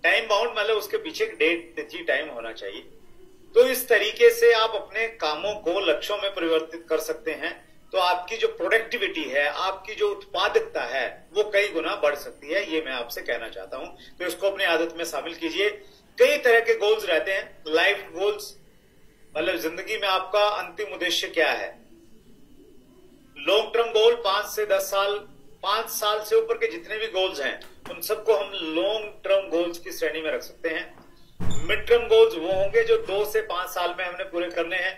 Time bound मतलब उसके पीछे एक डेट तिथि टाइम होना चाहिए। तो इस तरीके से आप अपने कामों को लक्ष्यों में परिवर्तित कर सकते हैं। तो आपकी जो प्रोडक्टिविटी है, आपकी जो उत्पादकता है, वो कई गुना बढ़ सकती है। ये मैं आपसे कहना चाहता हूं। तो इसको अपनी आदत में शामिल कीजिए। कई तरह के गोल्स रहते हैं, लाइफ गोल्स, मतलब जिंदगी में आपका अंतिम उद्देश्य क्या है। लॉन्ग टर्म गोल 5 से 10 साल, 5 साल से ऊपर के जितने भी गोल्स हैं उन सबको हम लॉन्ग टर्म गोल्स की श्रेणी में रख सकते हैं। मिड टर्म गोल्स वो होंगे जो 2 से 5 साल में हमने पूरे करने हैं।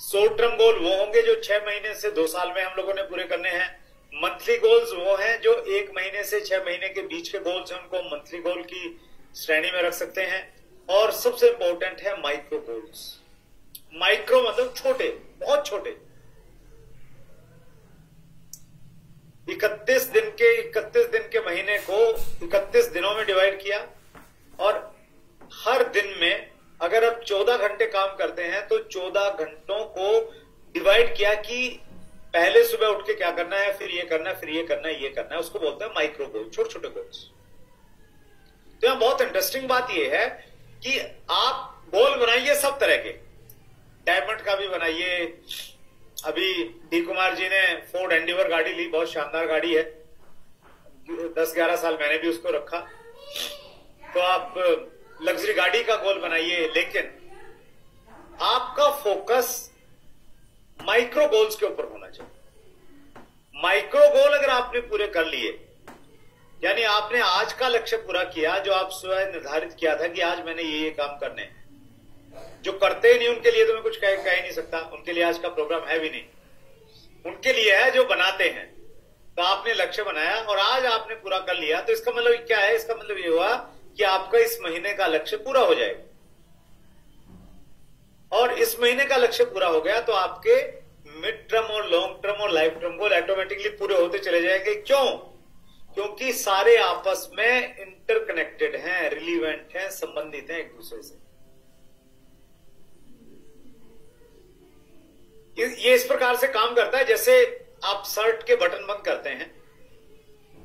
शॉर्ट टर्म गोल वो होंगे जो 6 महीने से 2 साल में हम लोगों ने पूरे करने हैं। मंथली गोल्स वो हैं जो 1 महीने से 6 महीने के बीच के गोल्स हैं, उनको मंथली गोल की श्रेणी में रख सकते हैं। और सबसे इंपॉर्टेंट है माइक्रो गोल्स। माइक्रो मतलब छोटे, बहुत छोटे, 31 दिन के महीने को 31 दिनों में डिवाइड किया, और हर दिन में अगर आप 14 घंटे काम करते हैं तो 14 घंटों को डिवाइड किया कि पहले सुबह उठ के क्या करना है, फिर ये करना है, फिर ये करना है, ये करना है। उसको बोलते हैं माइक्रो गोल, छोटे छोटे गोल्स। तो यहां बहुत इंटरेस्टिंग बात यह है कि आप गोल बनाइए सब तरह के, डायमंड का भी बनाइए। अभी डी कुमार जी ने फोर्ड एंडीवर गाड़ी ली, बहुत शानदार गाड़ी है, 10-11 साल मैंने भी उसको रखा। तो आप लग्जरी गाड़ी का गोल बनाइए, लेकिन आपका फोकस माइक्रो गोल्स के ऊपर होना चाहिए। माइक्रो गोल अगर आपने पूरे कर लिए, यानी आपने आज का लक्ष्य पूरा किया, जो आप स्वयं निर्धारित किया था कि आज मैंने ये काम करने हैं। जो करते ही नहीं उनके लिए तो मैं कुछ कह ही नहीं सकता, उनके लिए आज का प्रोग्राम है भी नहीं। उनके लिए है जो बनाते हैं। तो आपने लक्ष्य बनाया और आज आपने पूरा कर लिया, तो इसका मतलब क्या है? इसका मतलब ये हुआ कि आपका इस महीने का लक्ष्य पूरा हो जाएगा। और इस महीने का लक्ष्य पूरा हो गया तो आपके मिड टर्म और लॉन्ग टर्म और लाइफ टर्म गोल ऑटोमेटिकली पूरे होते चले जाएंगे। क्यों? क्योंकि सारे आपस में इंटरकनेक्टेड हैं, रिलीवेंट हैं, संबंधित हैं एक दूसरे से। ये इस प्रकार से काम करता है जैसे आप शर्ट के बटन बंद करते हैं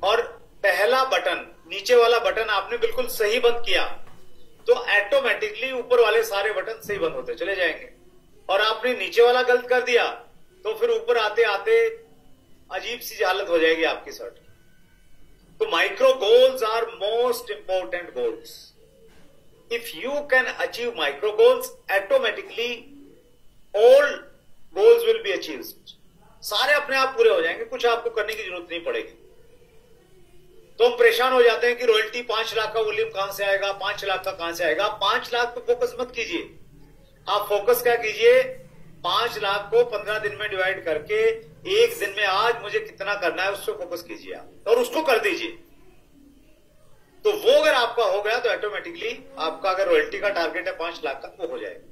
और पहला बटन, नीचे वाला बटन आपने बिल्कुल सही बंद किया तो ऑटोमेटिकली ऊपर वाले सारे बटन सही बंद होते चले जाएंगे। और आपने नीचे वाला गलत कर दिया तो फिर ऊपर आते आते अजीब सी हालत हो जाएगी आपकी शर्ट की। तो micro goals are most important goals. If you can achieve micro goals, automatically all goals will be achieved. सारे अपने आप पूरे हो जाएंगे, कुछ आपको करने की जरूरत नहीं पड़ेगी। तो हम परेशान हो जाते हैं कि रॉयल्टी 5 लाख का वॉल्यूम कहां से आएगा, 5 लाख का कहां से आएगा। 5 लाख पे फोकस मत कीजिए। आप फोकस क्या कीजिए, 5 लाख को 15 दिन में डिवाइड करके एक दिन में आज मुझे कितना करना है उस पर फोकस कीजिए आप, और उसको कर दीजिए। तो वो अगर आपका हो गया तो ऑटोमेटिकली आपका अगर रॉयल्टी का टारगेट है 5 लाख का, वो हो जाएगा।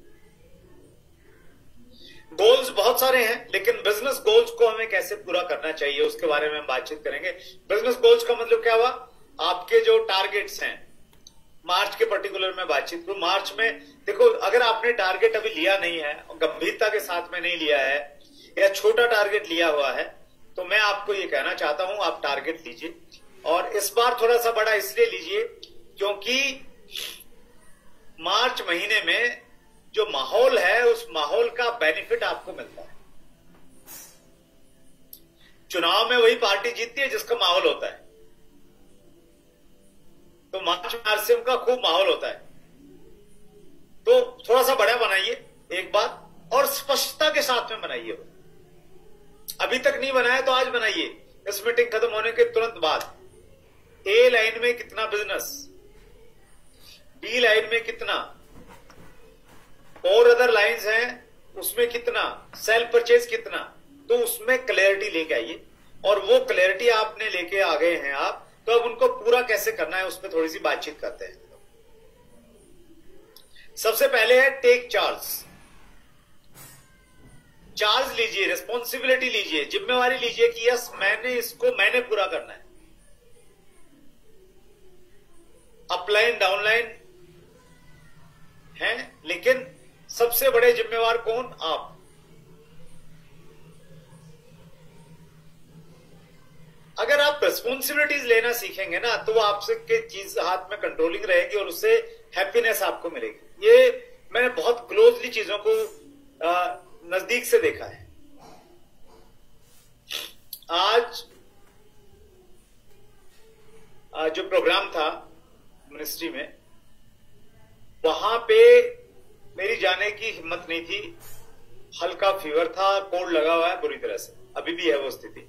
गोल्स बहुत सारे हैं, लेकिन बिजनेस गोल्स को हमें कैसे पूरा करना चाहिए उसके बारे में हम बातचीत करेंगे। बिजनेस गोल्स का मतलब क्या हुआ? आपके जो टारगेट्स हैं, मार्च के पर्टिकुलर में बातचीत करूं। मार्च में देखो, अगर आपने टारगेट अभी लिया नहीं है, गंभीरता के साथ में नहीं लिया है या छोटा टारगेट लिया हुआ है, तो मैं आपको ये कहना चाहता हूं आप टारगेट लीजिए। और इस बार थोड़ा सा बड़ा इसलिए लीजिए क्योंकि मार्च महीने में जो माहौल है उस माहौल का बेनिफिट आपको मिलता है। चुनाव में वही पार्टी जीतती है जिसका माहौल होता है। तो मार्च में आरसीएम का खूब माहौल होता है। तो थोड़ा सा बड़ा बनाइए एक बात, और स्पष्टता के साथ में बनाइए। अभी तक नहीं बनाया तो आज बनाइए, इस मीटिंग खत्म होने के तुरंत बाद। ए लाइन में कितना बिजनेस, बी लाइन में कितना, और अदर लाइंस हैं उसमें कितना, सेल परचेज कितना, तो उसमें क्लैरिटी लेके आइए। और वो क्लैरिटी आपने लेके आ गए हैं आप, तो अब उनको पूरा कैसे करना है उस पर थोड़ी सी बातचीत करते हैं। सबसे पहले है टेक चार्ज। चार्ज लीजिए, रिस्पॉन्सिबिलिटी लीजिए, जिम्मेवारी लीजिए कि यस मैंने पूरा करना है। अपलाइन डाउनलाइन है, लेकिन सबसे बड़े जिम्मेवार कौन? आप। अगर आप रिस्पॉन्सिबिलिटीज लेना सीखेंगे ना तो वो आपसे के चीज हाथ में कंट्रोलिंग रहेगी और उससे हैप्पीनेस आपको मिलेगी। ये मैंने बहुत क्लोजली चीजों को नजदीक से देखा है। आज जो प्रोग्राम था मिनिस्ट्री में, वहां पे मेरी जाने की हिम्मत नहीं थी। हल्का फीवर था, कोल्ड लगा हुआ है बुरी तरह से, अभी भी है वो स्थिति।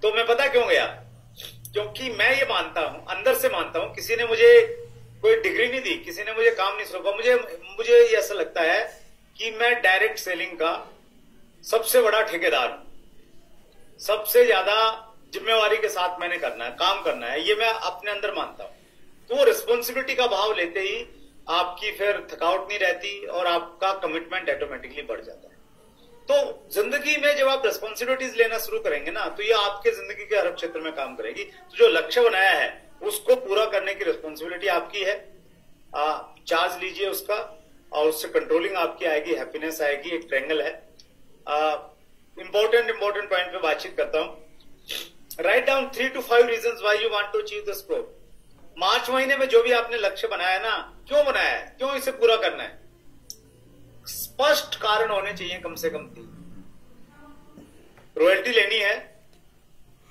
तो मैं पता क्यों गया? क्योंकि मैं ये मानता हूं, अंदर से मानता हूं, किसी ने मुझे कोई डिग्री नहीं दी, किसी ने मुझे काम नहीं सौंपा। मुझे ये ऐसा लगता है कि मैं डायरेक्ट सेलिंग का सबसे बड़ा ठेकेदार हूं। सबसे ज्यादा जिम्मेवारी के साथ मैंने करना है, काम करना है, ये मैं अपने अंदर मानता हूं। तो वो रिस्पॉन्सिबिलिटी का भाव लेते ही आपकी फिर थकावट नहीं रहती और आपका कमिटमेंट ऑटोमेटिकली बढ़ जाता है। तो जिंदगी में जब आप रिस्पॉन्सिबिलिटीज लेना शुरू करेंगे ना, तो ये आपके जिंदगी के हर क्षेत्र में काम करेगी। तो जो लक्ष्य बनाया है उसको पूरा करने की रिस्पॉन्सिबिलिटी आपकी है। चार्ज लीजिए उसका, और उससे कंट्रोलिंग आपकी आएगी, हैप्पीनेस आएगी। एक ट्रायंगल है। इंपॉर्टेंट पॉइंट पे बातचीत करता हूं। Write down 3 to 5 reasons why you want to achieve this goal. मार्च महीने में जो भी आपने लक्ष्य बनाया ना, क्यों बनाया है, क्यों इसे पूरा करना है, स्पष्ट कारण होने चाहिए, कम से कम 3। रॉयल्टी लेनी है।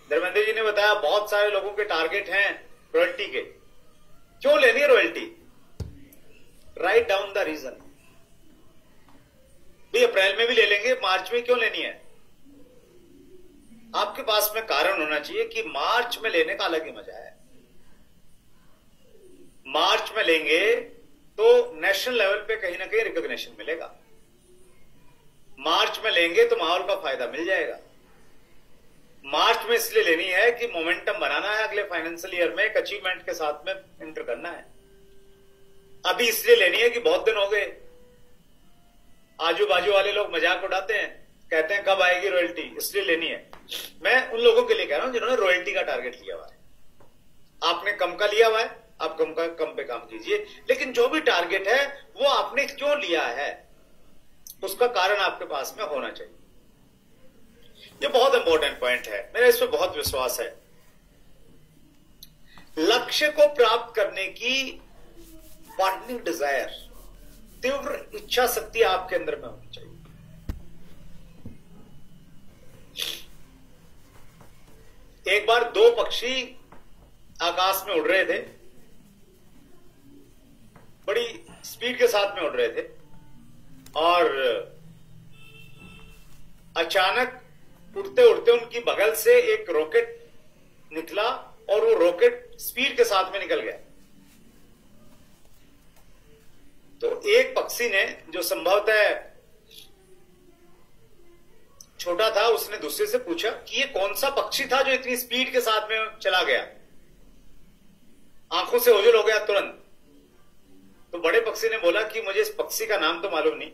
धर्मेंद्र जी ने बताया बहुत सारे लोगों के टारगेट हैं रॉयल्टी के। क्यों लेनी है royalty? Right down the reason. भी अप्रैल में भी ले लेंगे, मार्च में क्यों लेनी है? आपके पास में कारण होना चाहिए कि मार्च में लेने का अलग ही मजा है। मार्च में लेंगे तो नेशनल लेवल पे कहीं ना कहीं रिकॉग्निशन मिलेगा। मार्च में लेंगे तो माहौल का फायदा मिल जाएगा। मार्च में इसलिए लेनी है कि मोमेंटम बनाना है, अगले फाइनेंशियल ईयर में एक अचीवमेंट के साथ में एंटर करना है। अभी इसलिए लेनी है कि बहुत दिन हो गए, आजू बाजू वाले लोग मजाक उड़ाते हैं, कहते हैं कब आएगी रॉयल्टी, इसलिए लेनी है। मैं उन लोगों के लिए कह रहा हूं जिन्होंने रॉयल्टी का टारगेट लिया हुआ है। आपने कम का लिया हुआ है, आप कम पे काम कीजिए, लेकिन जो भी टारगेट है वो आपने क्यों लिया है उसका कारण आपके पास में होना चाहिए। ये बहुत इंपॉर्टेंट पॉइंट है, मेरा इस पर बहुत विश्वास है। लक्ष्य को प्राप्त करने की बर्निंग डिजायर, तीव्र इच्छा शक्ति आपके अंदर में होनी चाहिए। एक बार 2 पक्षी आकाश में उड़ रहे थे, बड़ी स्पीड के साथ में उड़ रहे थे, और अचानक उड़ते उड़ते उनकी बगल से एक रॉकेट निकला और वो रॉकेट स्पीड के साथ में निकल गया। तो एक पक्षी ने, जो संभवतः छोटा था, उसने दूसरे से पूछा कि ये कौन सा पक्षी था जो इतनी स्पीड के साथ में चला गया, आंखों से ओझल हो गया तुरंत। तो बड़े पक्षी ने बोला कि मुझे इस पक्षी का नाम तो मालूम नहीं,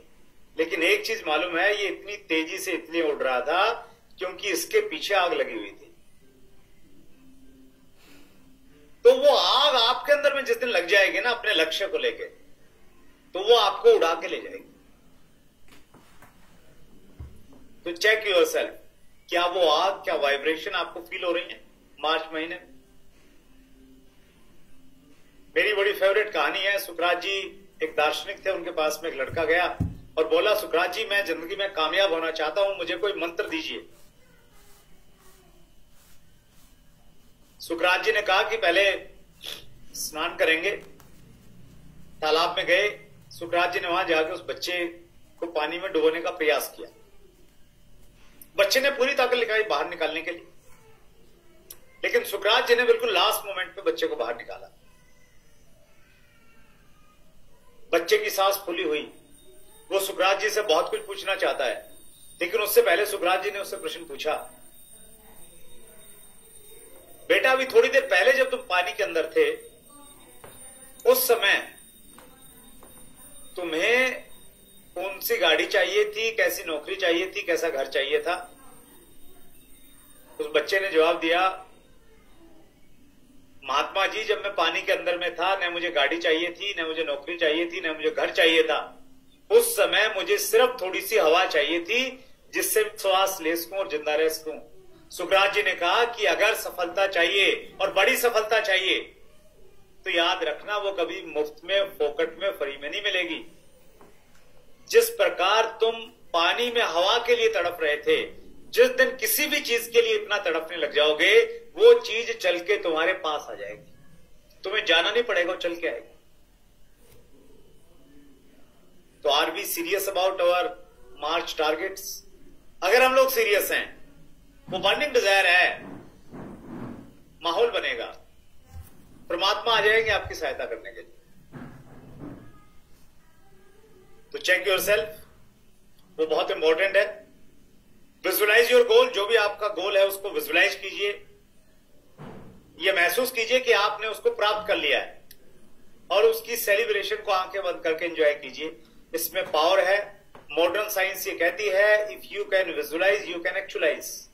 लेकिन एक चीज मालूम है, ये इतनी तेजी से इतनी उड़ रहा था क्योंकि इसके पीछे आग लगी हुई थी। तो वो आग आपके अंदर में जिस दिन लग जाएगी ना अपने लक्ष्य को लेके, तो वो आपको उड़ा के ले जाएगी। तो चेक योरसेल्फ, क्या वो आग, क्या वाइब्रेशन आपको फील हो रही है मार्च महीने में? मेरी बड़ी फेवरेट कहानी है। सुकरात जी एक दार्शनिक थे, उनके पास में एक लड़का गया और बोला, सुकरात जी मैं जिंदगी में कामयाब होना चाहता हूं, मुझे कोई मंत्र दीजिए। सुकरात जी ने कहा कि पहले स्नान करेंगे। तालाब में गए, सुकरात जी ने वहां जाकर उस बच्चे को पानी में डुबोने का प्रयास किया। बच्चे ने पूरी ताकत लगाई बाहर निकालने के लिए, लेकिन सुकरात जी ने बिल्कुल लास्ट मोमेंट पे बच्चे को बाहर निकाला। बच्चे की सांस फूली हुई, वो सुकरात जी से बहुत कुछ पूछना चाहता है, लेकिन उससे पहले सुकरात जी ने उससे प्रश्न पूछा, बेटा अभी थोड़ी देर पहले जब तुम पानी के अंदर थे, उस समय तुम्हें कौन सी गाड़ी चाहिए थी, कैसी नौकरी चाहिए थी, कैसा घर चाहिए था? उस बच्चे ने जवाब दिया, महात्मा जी जब मैं पानी के अंदर में था, न मुझे गाड़ी चाहिए थी, न मुझे नौकरी चाहिए थी, न मुझे घर चाहिए था। उस समय मुझे सिर्फ थोड़ी सी हवा चाहिए थी जिससे श्वास ले सकूं और जिंदा रह सकूं। सुकरात जी ने कहा कि अगर सफलता चाहिए और बड़ी सफलता चाहिए तो याद रखना वो कभी मुफ्त में, फोकट में, फ्री में नहीं मिलेगी। जिस प्रकार तुम पानी में हवा के लिए तड़प रहे थे, जिस दिन किसी भी चीज के लिए इतना तड़पने लग जाओगे, वो चीज चल के तुम्हारे पास आ जाएगी, तुम्हें जाना नहीं पड़ेगा, वो चल के आएगी। तो are we serious about our March targets? अगर हम लोग सीरियस हैं, वो बर्निंग डिजायर है, माहौल बनेगा, परमात्मा आ जाएंगे आपकी सहायता करने के लिए। तो चेक योरसेल्फ, वो बहुत इंपॉर्टेंट है। विजुअलाइज योर गोल, जो भी आपका गोल है उसको विजुअलाइज कीजिए, ये महसूस कीजिए कि आपने उसको प्राप्त कर लिया है, और उसकी सेलिब्रेशन को आंखें बंद करके एंजॉय कीजिए। इसमें पावर है, मॉडर्न साइंस ये कहती है, if you can visualise you can actualise.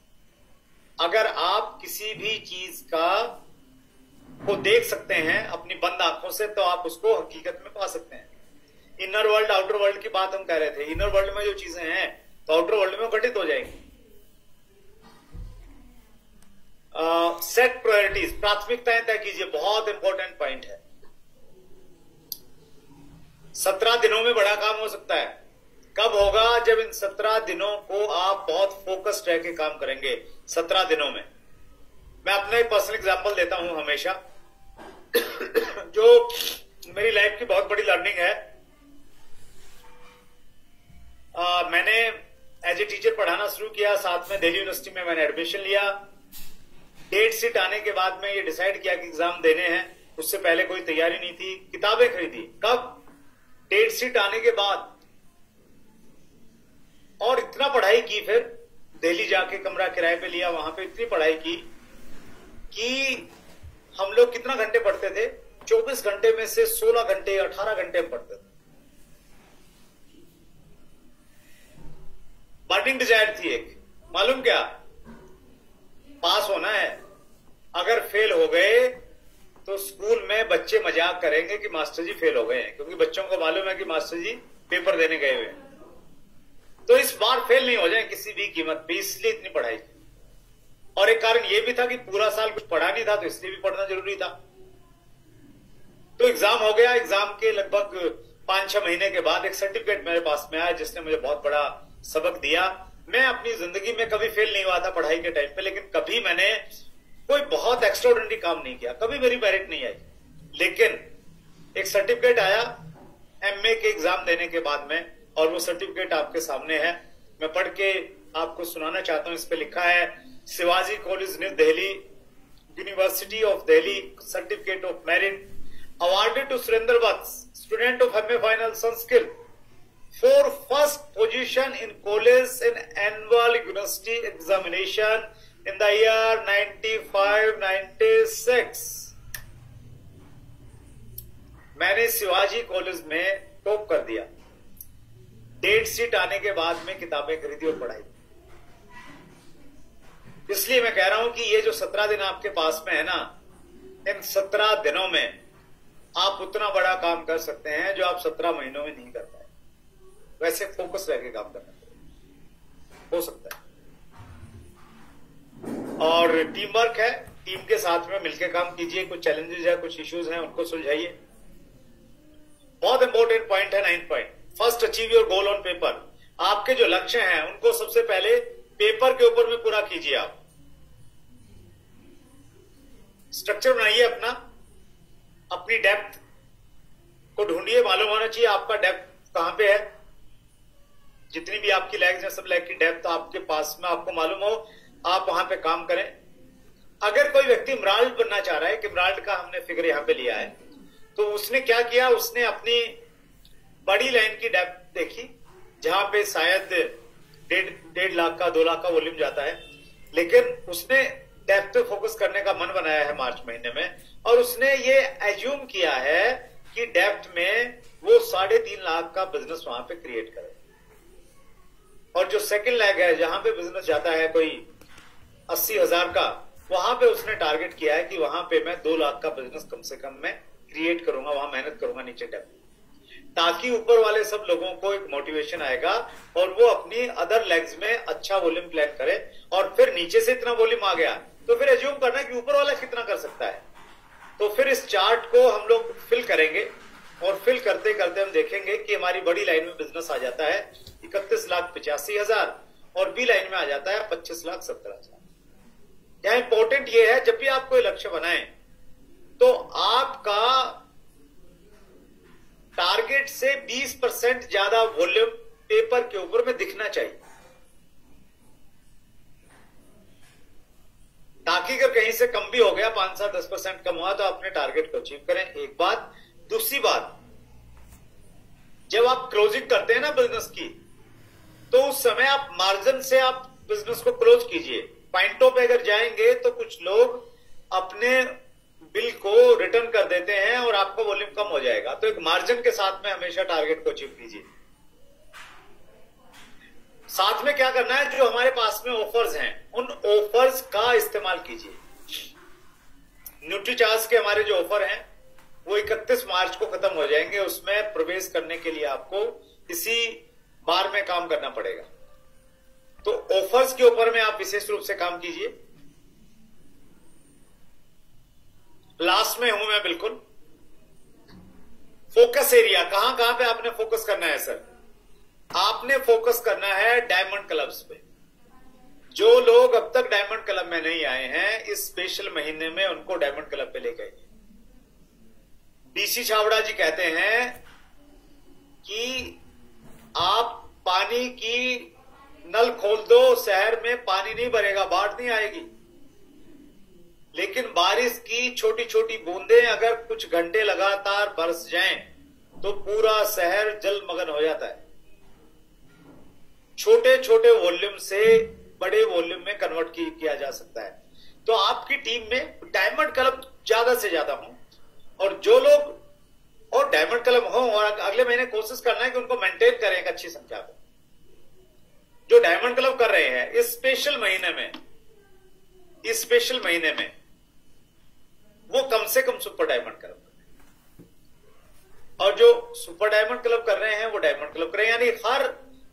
अगर आप किसी भी चीज को देख सकते हैं अपनी बंद आंखों से, तो आप उसको हकीकत में पा सकते हैं। इनर वर्ल्ड आउटर वर्ल्ड की बात हम कह रहे थे। इनर वर्ल्ड में जो चीजें हैं तो आउटर वर्ल्ड में घटित हो जाएंगी। सेट प्रायोरिटीज, प्राथमिकताएं तय कीजिए, बहुत इंपॉर्टेंट पॉइंट है। 17 दिनों में बड़ा काम हो सकता है। कब होगा? जब इन 17 दिनों को आप बहुत फोकस्ड रह के काम करेंगे। 17 दिनों में मैं अपना एक पर्सनल एग्जांपल देता हूं हमेशा, जो मेरी लाइफ की बहुत बड़ी लर्निंग है। मैंने एज ए टीचर पढ़ाना शुरू किया, साथ में दिल्ली यूनिवर्सिटी में मैंने एडमिशन लिया। डेट शीट आने के बाद में ये डिसाइड किया कि एग्जाम देने हैं। उससे पहले कोई तैयारी नहीं थी। किताबें खरीदी कब? डेट शीट आने के बाद। और इतना पढ़ाई की, फिर दिल्ली जाके कमरा किराए पे लिया, वहां पे इतनी पढ़ाई की कि हम लोग कितना घंटे पढ़ते थे? 24 घंटे में से 16 घंटे 18 घंटे पढ़ते थे। बर्निंग डिजायर थी एक, मालूम क्या? पास होना है। अगर फेल हो गए तो स्कूल में बच्चे मजाक करेंगे कि मास्टर जी फेल हो गए हैं, क्योंकि बच्चों को मालूम है कि मास्टर जी पेपर देने गए हुए हैं। तो इस बार फेल नहीं हो जाए किसी भी कीमत पे, इसलिए इतनी पढ़ाई की। और एक कारण यह भी था कि पूरा साल कुछ पढ़ा नहीं था, तो इसलिए भी पढ़ना जरूरी था। तो एग्जाम हो गया। एग्जाम के लगभग 5-6 महीने के बाद एक सर्टिफिकेट मेरे पास में आया, जिसने मुझे बहुत बड़ा सबक दिया। मैं अपनी जिंदगी में कभी फेल नहीं हुआ था पढ़ाई के टाइम पे, लेकिन कभी मैंने कोई बहुत एक्स्ट्राऑर्डिनरी काम नहीं किया, कभी मेरी मेरिट नहीं आई। लेकिन एक सर्टिफिकेट आया एमए के एग्जाम देने के बाद में, और वो सर्टिफिकेट आपके सामने है। मैं पढ़ के आपको सुनाना चाहता हूं। इस पे लिखा है, Shivaji college new Delhi, university of Delhi, certificate of merit awarded to Surinder Vats, student of MA Final Sanskrit, for first position in college in annual university examination in the year 95-96। मैंने शिवाजी कॉलेज में टॉप कर दिया। डेट शीट आने के बाद में किताबें खरीदी और पढ़ाई। इसलिए मैं कह रहा हूं कि ये जो 17 दिन आपके पास में है ना, इन 17 दिनों में आप उतना बड़ा काम कर सकते हैं जो आप 17 महीनों में नहीं कर पाए। वैसे फोकस रह के काम करना हो सकता है। और टीम वर्क है, टीम के साथ में मिलकर काम कीजिए। कुछ चैलेंजेस है, कुछ इश्यूज हैं, उनको सुलझाइए। बहुत इंपॉर्टेंट पॉइंट है 9 point. First, achieve your goal on paper. आपके जो लक्ष्य हैं उनको सबसे पहले पेपर के ऊपर में पूरा कीजिए। आप स्ट्रक्चर बनाइए अपनी डेप्थ को ढूंढिए। मालूम होना चाहिए आपका डेप्थ कहां पे है। जितनी भी आपकी लेग्स हैं, सब लेग की डेप्थ आपके पास में आपको मालूम हो, आप वहां पे काम करें। अगर कोई व्यक्ति इमराल्ड बनना चाह रहा है, कि इमराल्ड का हमने फिगर यहां पे लिया है, तो उसने क्या किया? उसने अपनी बड़ी लाइन की डेप्थ देखी, जहां पे शायद 1.5 लाख का 2 लाख का वॉल्यूम जाता है, लेकिन उसने डेप्थ पे फोकस करने का मन बनाया है मार्च महीने में, और उसने ये एज्यूम किया है कि डेप्थ में वो 3.5 लाख का बिजनेस वहां पे क्रिएट करे। और जो सेकंड लेग है, जहां पे बिजनेस जाता है कोई 80,000 का, वहां पे उसने टारगेट किया है कि वहां पे मैं 2 लाख का बिजनेस कम से कम मैं क्रिएट करूंगा, वहां मेहनत करूंगा नीचे डेप्थ, ताकि ऊपर वाले सब लोगों को एक मोटिवेशन आएगा और वो अपनी अदर लेग्स में अच्छा वॉल्यूम प्लान करे। और फिर नीचे से इतना वॉल्यूम आ गया तो फिर एज्यूम करना कि ऊपर वाला कितना कर सकता है। तो फिर इस चार्ट को हम लोग फिल करेंगे, और फिल करते करते हम देखेंगे कि हमारी बड़ी लाइन में बिजनेस आ जाता है 31,85,000 और बी लाइन में आ जाता है 25,70,000। यहां इंपॉर्टेंट ये है, जब भी आप कोई लक्ष्य बनाएं तो आपका टारगेट से 20% ज्यादा वॉल्यूम पेपर के ऊपर में दिखना चाहिए, ताकि अगर कहीं से कम भी हो गया, 5-10% कम हुआ, तो अपने टारगेट को अचीव करें। एक बात। दूसरी बात, जब आप क्लोजिंग करते हैं ना बिजनेस की, तो उस समय आप मार्जिन से आप बिजनेस को क्लोज कीजिए। पॉइंटों पे अगर जाएंगे तो कुछ लोग अपने बिल को रिटर्न कर देते हैं और आपका वॉल्यूम कम हो जाएगा। तो एक मार्जिन के साथ में हमेशा टारगेट को अचीव कीजिए। साथ में क्या करना है, जो हमारे पास में ऑफर्स हैं उन ऑफर्स का इस्तेमाल कीजिए। न्यूट्रीचार्ज के हमारे जो ऑफर हैं वो 31 मार्च को खत्म हो जाएंगे। उसमें प्रवेश करने के लिए आपको इसी बार में काम करना पड़ेगा। तो ऑफर्स के ऊपर में आप विशेष रूप से काम कीजिए। लास्ट में हूं मैं बिल्कुल। फोकस एरिया कहां कहां पे आपने फोकस करना है सर? आपने फोकस करना है डायमंड क्लब्स पे। जो लोग अब तक डायमंड क्लब में नहीं आए हैं, इस स्पेशल महीने में उनको डायमंड क्लब पे लेके आइए। डीसी छावड़ा जी कहते हैं कि आप पानी की नल खोल दो, शहर में पानी नहीं भरेगा, बाढ़ नहीं आएगी, लेकिन बारिश की छोटी छोटी बूंदें अगर कुछ घंटे लगातार बरस जाएं तो पूरा शहर जलमग्न हो जाता है। छोटे छोटे वॉल्यूम से बड़े वॉल्यूम में कन्वर्ट किया जा सकता है। तो आपकी टीम में डायमंड क्लब ज्यादा से ज्यादा हो, और जो लोग और डायमंड क्लब हो और अगले महीने कोशिश करना है कि उनको मेंटेन करें एक अच्छी संख्या को। जो डायमंड क्लब कर रहे हैं इस स्पेशल महीने में वो कम से कम सुपर डायमंड क्लब करें, और जो सुपर डायमंड क्लब कर रहे हैं वो डायमंड क्लब करें। यानी हर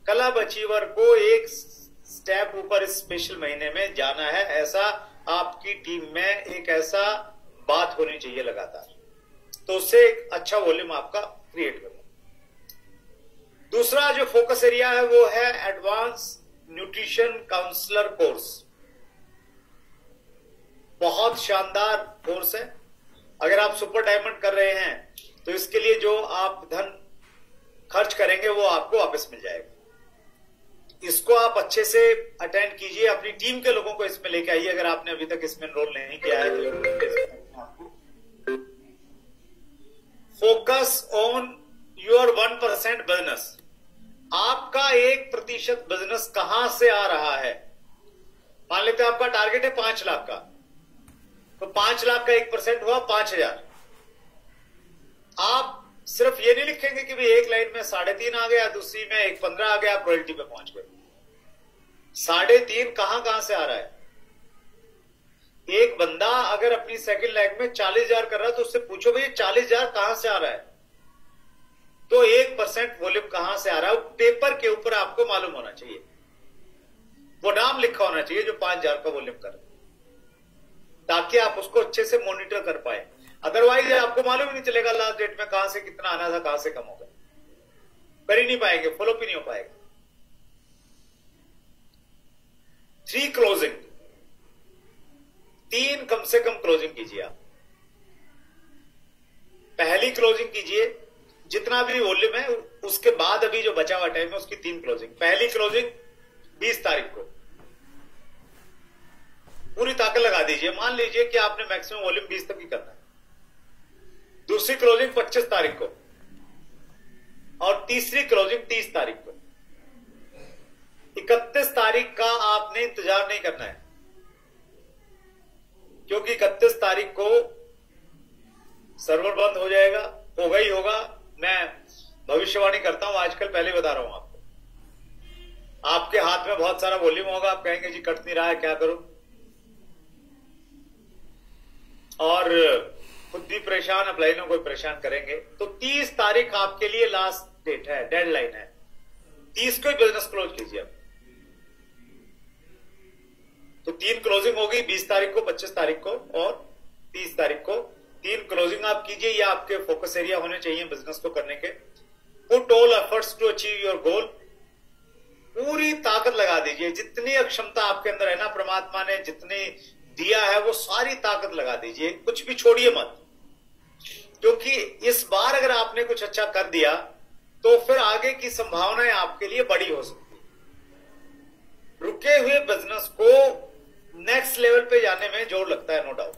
क्लब अचीवर को एक स्टेप ऊपर इस स्पेशल महीने में जाना है। ऐसा आपकी टीम में एक ऐसा बात होनी चाहिए लगातार, तो उससे एक अच्छा वॉल्यूम आपका क्रिएट करो। दूसरा जो फोकस एरिया है वो है एडवांस न्यूट्रिशन काउंसलर कोर्स। बहुत शानदार कोर्स है। अगर आप सुपर डायमंड कर रहे हैं तो इसके लिए जो आप धन खर्च करेंगे वो आपको वापस मिल जाएगा। इसको आप अच्छे से अटेंड कीजिए, अपनी टीम के लोगों को इसमें लेके आइए। अगर आपने अभी तक इसमें एनरोल नहीं किया है तो फोकस ऑन योर 1% बिजनेस। आपका 1% बिजनेस कहां से आ रहा है? मान लेते हैं आपका टारगेट है 5 लाख का, तो 5 लाख का 1% हुआ 5,000। आप सिर्फ ये नहीं लिखेंगे कि भाई एक लाइन में 3.5 आ गया, दूसरी में 1.15 आ गया, आप रॉयल्टी पे पहुंच गए। 3.5 कहां से आ रहा है? एक बंदा अगर अपनी सेकंड लाइन में 40,000 कर रहा है तो उससे पूछो भाई 40,000 कहां से आ रहा है, तो 1% वॉल्यूम कहां से आ रहा है पेपर के ऊपर आपको मालूम होना चाहिए। वो नाम लिखा होना चाहिए जो 5,000 का वॉल्यूम कर, ताकि आप उसको अच्छे से मॉनिटर कर पाए। अदरवाइज आपको मालूम ही नहीं चलेगा लास्ट डेट में कहां से कितना आना था, कहां से कम होगा, कर ही नहीं पाएंगे, फॉलो भी नहीं हो पाएगा। 3 क्लोजिंग, 3 कम से कम क्लोजिंग कीजिए आप। पहली क्लोजिंग कीजिए जितना भी वॉल्यूम है, उसके बाद अभी जो बचा हुआ टाइम है उसकी 3 क्लोजिंग। पहली क्लोजिंग 20 तारीख को पूरी ताकत लगा दीजिए। मान लीजिए कि आपने मैक्सिमम वॉल्यूम 20 तक ही करना है। दूसरी क्लोजिंग 25 तारीख को, और तीसरी क्लोजिंग 30 तारीख को। 31 तारीख का आपने इंतजार नहीं करना है, क्योंकि 31 तारीख को सर्वर बंद हो जाएगा, होगा ही होगा। मैं भविष्यवाणी करता हूं आजकल, पहले बता रहा हूं आपको। आपके हाथ में बहुत सारा वॉल्यूम होगा, आप कहेंगे जी कट नहीं रहा है, क्या करूं, और खुद भी परेशान, अपलाइनों को परेशान करेंगे। तो 30 तारीख आपके लिए लास्ट डेट है, डेडलाइन है। 30 को ही बिजनेस क्लोज कीजिए आप। तो 3 क्लोजिंग होगी, 20 तारीख को, 25 तारीख को और 30 तारीख को। 3 क्लोजिंग आप कीजिए। ये आपके फोकस एरिया होने चाहिए बिजनेस को करने के। Put all efforts to achieve your goal. पूरी ताकत लगा दीजिए, जितनी अक्षमता आपके अंदर है ना, परमात्मा ने जितनी दिया है वो सारी ताकत लगा दीजिए, कुछ भी छोड़िए मत। क्योंकि इस बार अगर आपने कुछ अच्छा कर दिया तो फिर आगे की संभावनाएं आपके लिए बड़ी हो सकती है। रुके हुए बिजनेस को नेक्स्ट लेवल पे जाने में जोर लगता है, नो डाउट।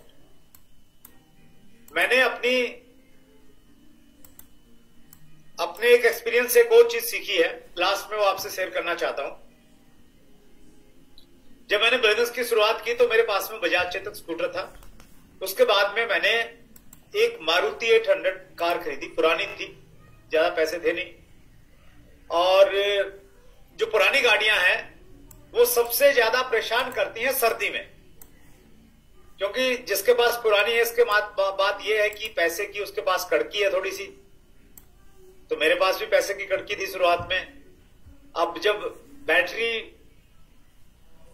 मैंने अपने एक एक्सपीरियंस से एक और चीज सीखी है, लास्ट में वो आपसे शेयर करना चाहता हूं। जब मैंने बिजनेस की शुरुआत की तो मेरे पास में बजाज चेतक स्कूटर था। उसके बाद में मैंने एक मारुति 800 कार खरीदी, पुरानी थी, ज्यादा पैसे थे नहीं, और जो पुरानी गाड़ियां हैं वो सबसे ज्यादा परेशान करती हैं सर्दी में, क्योंकि जिसके पास पुरानी है इसके बात यह है कि पैसे की उसके पास कड़की है थोड़ी सी। तो मेरे पास भी पैसे की कड़की थी शुरुआत में। अब जब बैटरी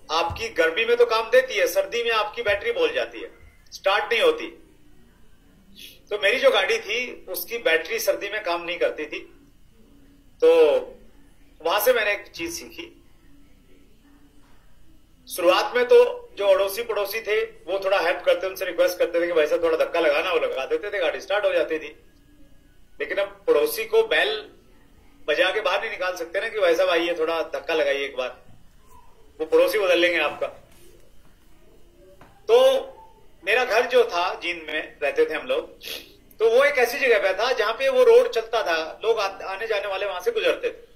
आपकी गर्मी में तो काम देती है, सर्दी में आपकी बैटरी बोल जाती है, स्टार्ट नहीं होती। तो मेरी जो गाड़ी थी उसकी बैटरी सर्दी में काम नहीं करती थी। तो वहां से मैंने एक चीज सीखी। शुरुआत में तो जो अड़ोसी पड़ोसी थे वो थोड़ा हेल्प करते, उनसे रिक्वेस्ट करते थे कि भाई साहब थोड़ा धक्का लगाना, वो लगा देते थे, गाड़ी स्टार्ट हो जाती थी। लेकिन अब पड़ोसी को बैल बजा के बाहर नहीं निकाल सकते ना कि भाई साहब आइए थोड़ा धक्का लगाइए एक बार, वो पड़ोसी बदल लेंगे आपका। तो मेरा घर जो था, जींद में रहते थे हम लोग, तो वो एक ऐसी जगह पे था जहां पे वो रोड चलता था, लोग आने जाने वाले वहां से गुजरते थे।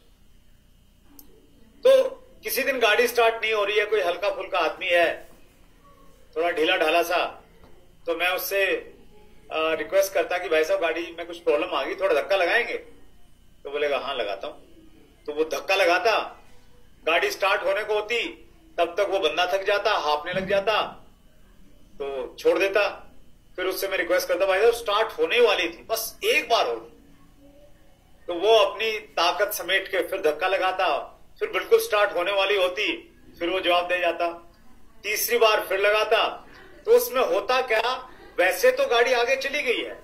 तो किसी दिन गाड़ी स्टार्ट नहीं हो रही है, कोई हल्का फुल्का आदमी है थोड़ा ढीला ढाला सा, तो मैं उससे रिक्वेस्ट करता कि भाई साहब गाड़ी में कुछ प्रॉब्लम आ गई, थोड़ा धक्का लगाएंगे? तो बोलेगा हाँ लगाता हूं। तो वो धक्का लगाता, गाड़ी स्टार्ट होने को होती, तब तक वो बंदा थक जाता, हांफने लग जाता, तो छोड़ देता। फिर उससे मैं रिक्वेस्ट करता भाई साहब स्टार्ट होने वाली थी, बस एक बार हो। तो वो अपनी ताकत समेट के फिर धक्का लगाता, फिर बिल्कुल स्टार्ट होने वाली होती, फिर वो जवाब दे जाता। तीसरी बार फिर लगाता। तो उसमें होता क्या, वैसे तो गाड़ी आगे चली गई है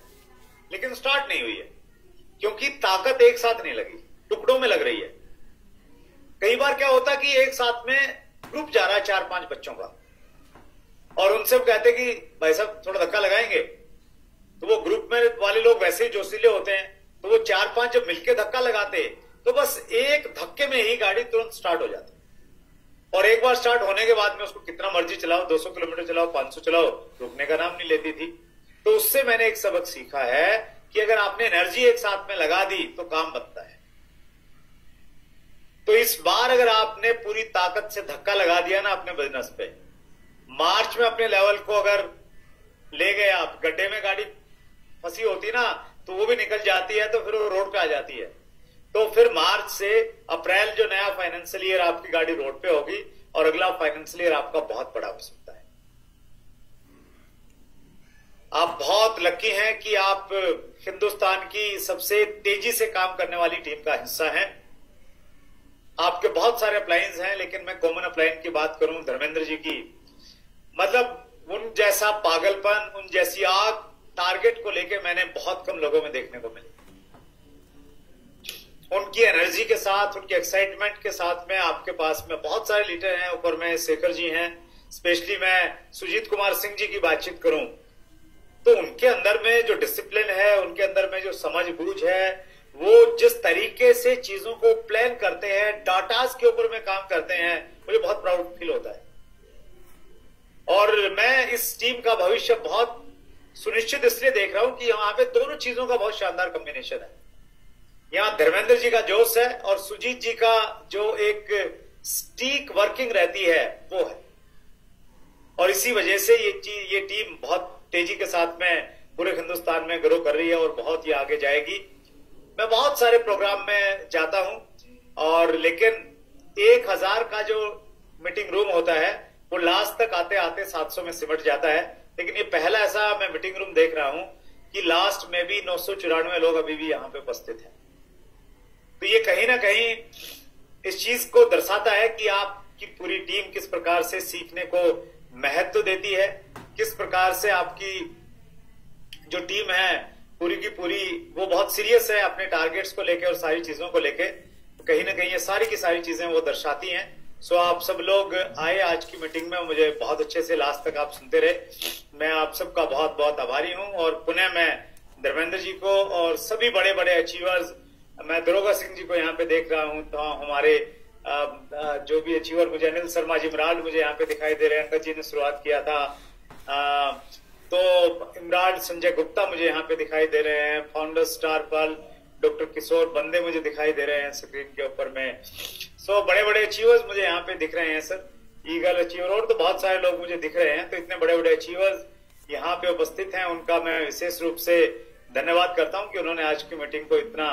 लेकिन स्टार्ट नहीं हुई है, क्योंकि ताकत एक साथ नहीं लगी, टुकड़ों में लग रही है। कई बार क्या होता कि एक साथ में ग्रुप जा रहा है 4-5 बच्चों का, और उनसे वो कहते कि भाई साहब थोड़ा धक्का लगाएंगे? तो वो ग्रुप में वाले लोग वैसे ही जोशीले होते हैं, तो वो 4-5 जब मिलके धक्का लगाते तो बस एक धक्के में ही गाड़ी तुरंत स्टार्ट हो जाती। और एक बार स्टार्ट होने के बाद में उसको कितना मर्जी चलाओ, 200 किलोमीटर चलाओ, 500 चलाओ, रुकने का नाम नहीं लेती थी। तो उससे मैंने एक सबक सीखा है कि अगर आपने एनर्जी एक साथ में लगा दी तो काम बनता है। तो इस बार अगर आपने पूरी ताकत से धक्का लगा दिया ना अपने बिजनेस पे, मार्च में अपने लेवल को अगर ले गए आप, गड्ढे में गाड़ी फंसी होती ना तो वो भी निकल जाती है, तो फिर वो रोड पे आ जाती है। तो फिर मार्च से अप्रैल जो नया फाइनेंशियल ईयर आपकी गाड़ी रोड पे होगी, और अगला फाइनेंशियल ईयर आपका बहुत बड़ा हो सकता है। आप बहुत लकी हैं कि आप हिंदुस्तान की सबसे तेजी से काम करने वाली टीम का हिस्सा हैं। आपके बहुत सारे अप्लायंस हैं, लेकिन मैं कॉमन अप्लायंस की बात करूं, धर्मेंद्र जी की, मतलब उन जैसा पागलपन, उन जैसी आग टारगेट को लेके मैंने बहुत कम लोगों में देखने को मिली। उनकी एनर्जी के साथ, उनके एक्साइटमेंट के साथ में आपके पास में बहुत सारे लीडर हैं। ऊपर में शेखर जी हैं, स्पेशली मैं सुजीत कुमार सिंह जी की बातचीत करूं तो उनके अंदर में जो डिसिप्लिन है, उनके अंदर में जो समझ बूझ है, वो जिस तरीके से चीजों को प्लान करते हैं, डाटास के ऊपर में काम करते हैं, मुझे बहुत प्राउड फील होता है। और मैं इस टीम का भविष्य बहुत सुनिश्चित इसलिए देख रहा हूं कि यहां पे दोनों चीजों का बहुत शानदार कॉम्बिनेशन है। यहां धर्मेंद्र जी का जोश है और सुजीत जी का जो एक स्टीक वर्किंग रहती है वो है, और इसी वजह से ये टीम बहुत तेजी के साथ में पूरे हिंदुस्तान में ग्रो कर रही है और बहुत ही आगे जाएगी। मैं बहुत सारे प्रोग्राम में जाता हूं, और लेकिन 1000 का जो मीटिंग रूम होता है वो लास्ट तक आते आते 700 में सिमट जाता है। लेकिन ये पहला ऐसा मैं मीटिंग रूम देख रहा हूं कि लास्ट में भी 994 लोग अभी भी यहां पे उपस्थित हैं। तो ये कहीं ना कहीं इस चीज को दर्शाता है कि आपकी पूरी टीम किस प्रकार से सीखने को महत्व देती है, किस प्रकार से आपकी जो टीम है पूरी की पूरी वो बहुत सीरियस है अपने टारगेट्स को लेके और सारी चीजों को लेके। तो कहीं ना कहीं ये सारी की सारी चीजें वो दर्शाती हैं। सो आप सब लोग आए आज की मीटिंग में, मुझे बहुत अच्छे से लास्ट तक आप सुनते रहे, मैं आप सबका बहुत बहुत आभारी हूं। और पुनः मैं धर्मेंद्र जी को और सभी बड़े बड़े अचीवर्स, मैं दरोगा सिंह जी को यहाँ पे देख रहा हूं, तो हमारे जो भी अचीवर, मुझे अनिल शर्मा जी इमरान मुझे यहाँ पे दिखाई दे रहे हैं, अंकल जी ने शुरुआत किया था, तो इमरान संजय गुप्ता मुझे यहाँ पे दिखाई दे रहे हैं, फाउंडर स्टार पल डॉक्टर किशोर बंदे मुझे दिखाई दे रहे हैं स्क्रीन के ऊपर में। सो बड़े बड़े अचीवर्स मुझे यहाँ पे दिख रहे हैं सर, ईगल अचीवर, और तो बहुत सारे लोग मुझे दिख रहे हैं। तो इतने बड़े बड़े अचीवर्स यहाँ पे उपस्थित हैं, उनका मैं विशेष रूप से धन्यवाद करता हूँ कि उन्होंने आज की मीटिंग को इतना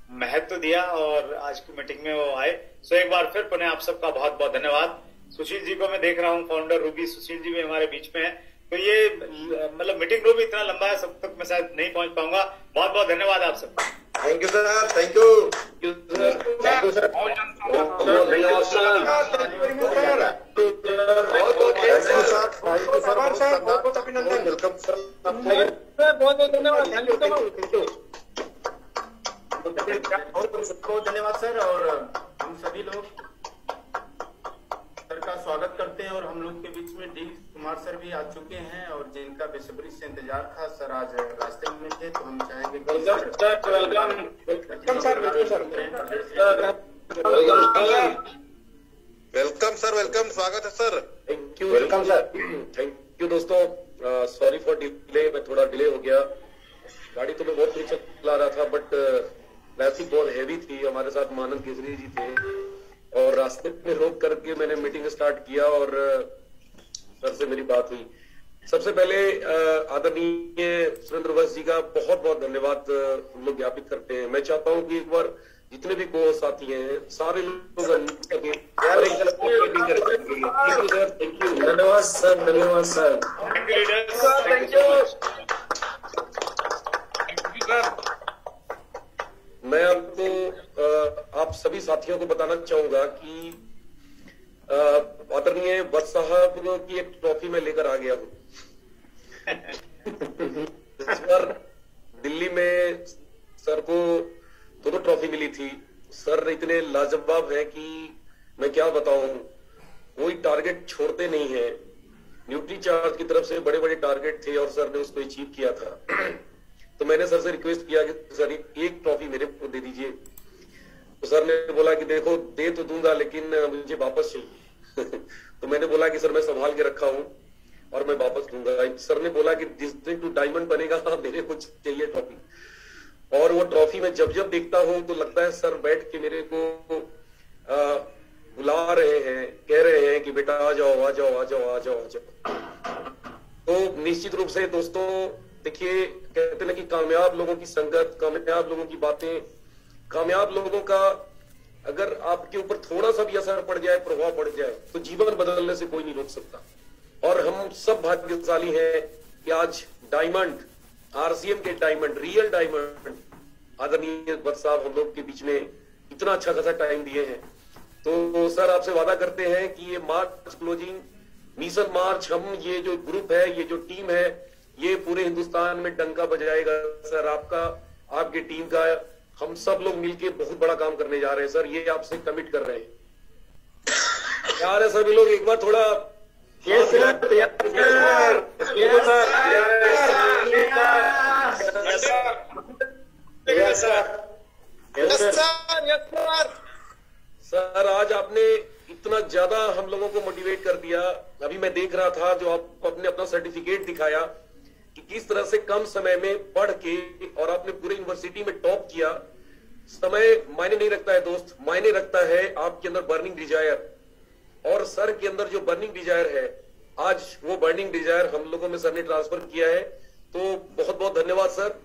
महत्व दिया और आज की मीटिंग में वो आए। सो एक बार फिर पुनः आप सबका बहुत बहुत धन्यवाद। सुशील जी को मैं देख रहा हूँ, फाउंडर रूबी सुशील जी भी हमारे बीच में है। तो ये मतलब मीटिंग रूम इतना लंबा है, सब तक मैं शायद नहीं पहुंच पाऊंगा। बहुत बहुत धन्यवाद आप सबका। Thank you sir, thank you sir, बहुत बहुत अभिनंदन, वेलकम सर, बहुत बहुत धन्यवाद, थैंक यू, सबको धन्यवाद सर। और हम सभी लोग सर का स्वागत करते हैं और हम लोग के बीच में डी कुमार सर भी आ चुके हैं और जिनका बेसब्री से इंतजार था। सर आज रास्ते में थे तो हम चाहेंगे वेलकम सर, वेलकम, स्वागत है sir. Thank you, welcome sir, thank you दोस्तों। सॉरी फॉर डिले, मैं थोड़ा डिले हो गया। गाड़ी तो मैं बहुत तेज चला रहा था बट ट्रैफिक बहुत हैवी थी। हमारे साथ मानंद केसरी जी थे और रास्ते में रोक करके मैंने मीटिंग स्टार्ट किया और सर से मेरी बात हुई। सबसे पहले आदरणीय सुरेंद्र वत्स जी का बहुत बहुत धन्यवाद हम लोग ज्ञापित करते हैं। मैं चाहता हूं कि एक बार जितने भी को साथी हैं सारे लोग thank you sir, thank you, धन्यवाद सर, धन्यवाद सर, थैंक यू। मैं आपको आप सभी साथियों को बताना चाहूंगा कि आदरणीय वत्स साहब की एक ट्रॉफी में लेकर आ गया हूं। इस बार दिल्ली में सर को दोनों ट्रॉफी मिली थी। सर इतने लाजवाब है कि मैं क्या बताऊं, कोई टारगेट छोड़ते नहीं है। न्यूट्री चार्ज की तरफ से बड़े बड़े टारगेट थे और सर ने उसको अचीव किया था। तो मैंने सर से रिक्वेस्ट किया कि सर एक ट्रॉफी मेरे को दे दीजिए। तो सर ने बोला कि देखो दे तो दूंगा लेकिन मुझे वापस चाहिए। तो मैंने बोला कि सर मैं संभाल के रखा हूं और मैं वापस दूंगा। सर ने बोला कि जिस दिन तू डायमंड बनेगा मेरे को चाहिए ट्रॉफी। और वो ट्रॉफी मैं जब जब देखता हूं तो लगता है सर बैठ के मेरे को बुला रहे हैं, कह रहे हैं कि बेटा आ जाओ आ जाओ आ जाओ आ जाओ आ जाओ। तो निश्चित रूप से दोस्तों देखिए, कहते ना कि कामयाब लोगों की संगत, कामयाब लोगों की बातें, कामयाब लोगों का अगर आपके ऊपर थोड़ा सा भी असर पड़ जाए, प्रभाव पड़ जाए, तो जीवन बदलने से कोई नहीं रोक सकता। और हम सब भाग्यशाली हैं कि आज डायमंड, आरसीएम के डायमंड, रियल डायमंड आदरणीय वत्स साहब हम लोग के बीच में इतना अच्छा खासा टाइम दिए हैं। तो सर आपसे वादा करते हैं कि ये मार्च क्लोजिंग मिशन मार्च, हम ये जो ग्रुप है, ये जो टीम है, ये पूरे हिंदुस्तान में डंका बजाएगा सर। आपका, आपकी टीम का, हम सब लोग मिलके बहुत बड़ा काम करने जा रहे हैं सर। ये आपसे कमिट कर रहे हैं यार है सभी लोग। एक बार थोड़ा सर आज आपने इतना ज्यादा हम लोगों को मोटिवेट कर दिया। अभी मैं देख रहा था जो आप आपने अपना सर्टिफिकेट दिखाया कि किस तरह से कम समय में पढ़ के और आपने पूरे यूनिवर्सिटी में टॉप किया। समय मायने नहीं रखता है दोस्त, मायने रखता है आपके अंदर बर्निंग डिजायर। और सर के अंदर जो बर्निंग डिजायर है, आज वो बर्निंग डिजायर हम लोगों में सर ने ट्रांसफर किया है। तो बहुत बहुत धन्यवाद सर।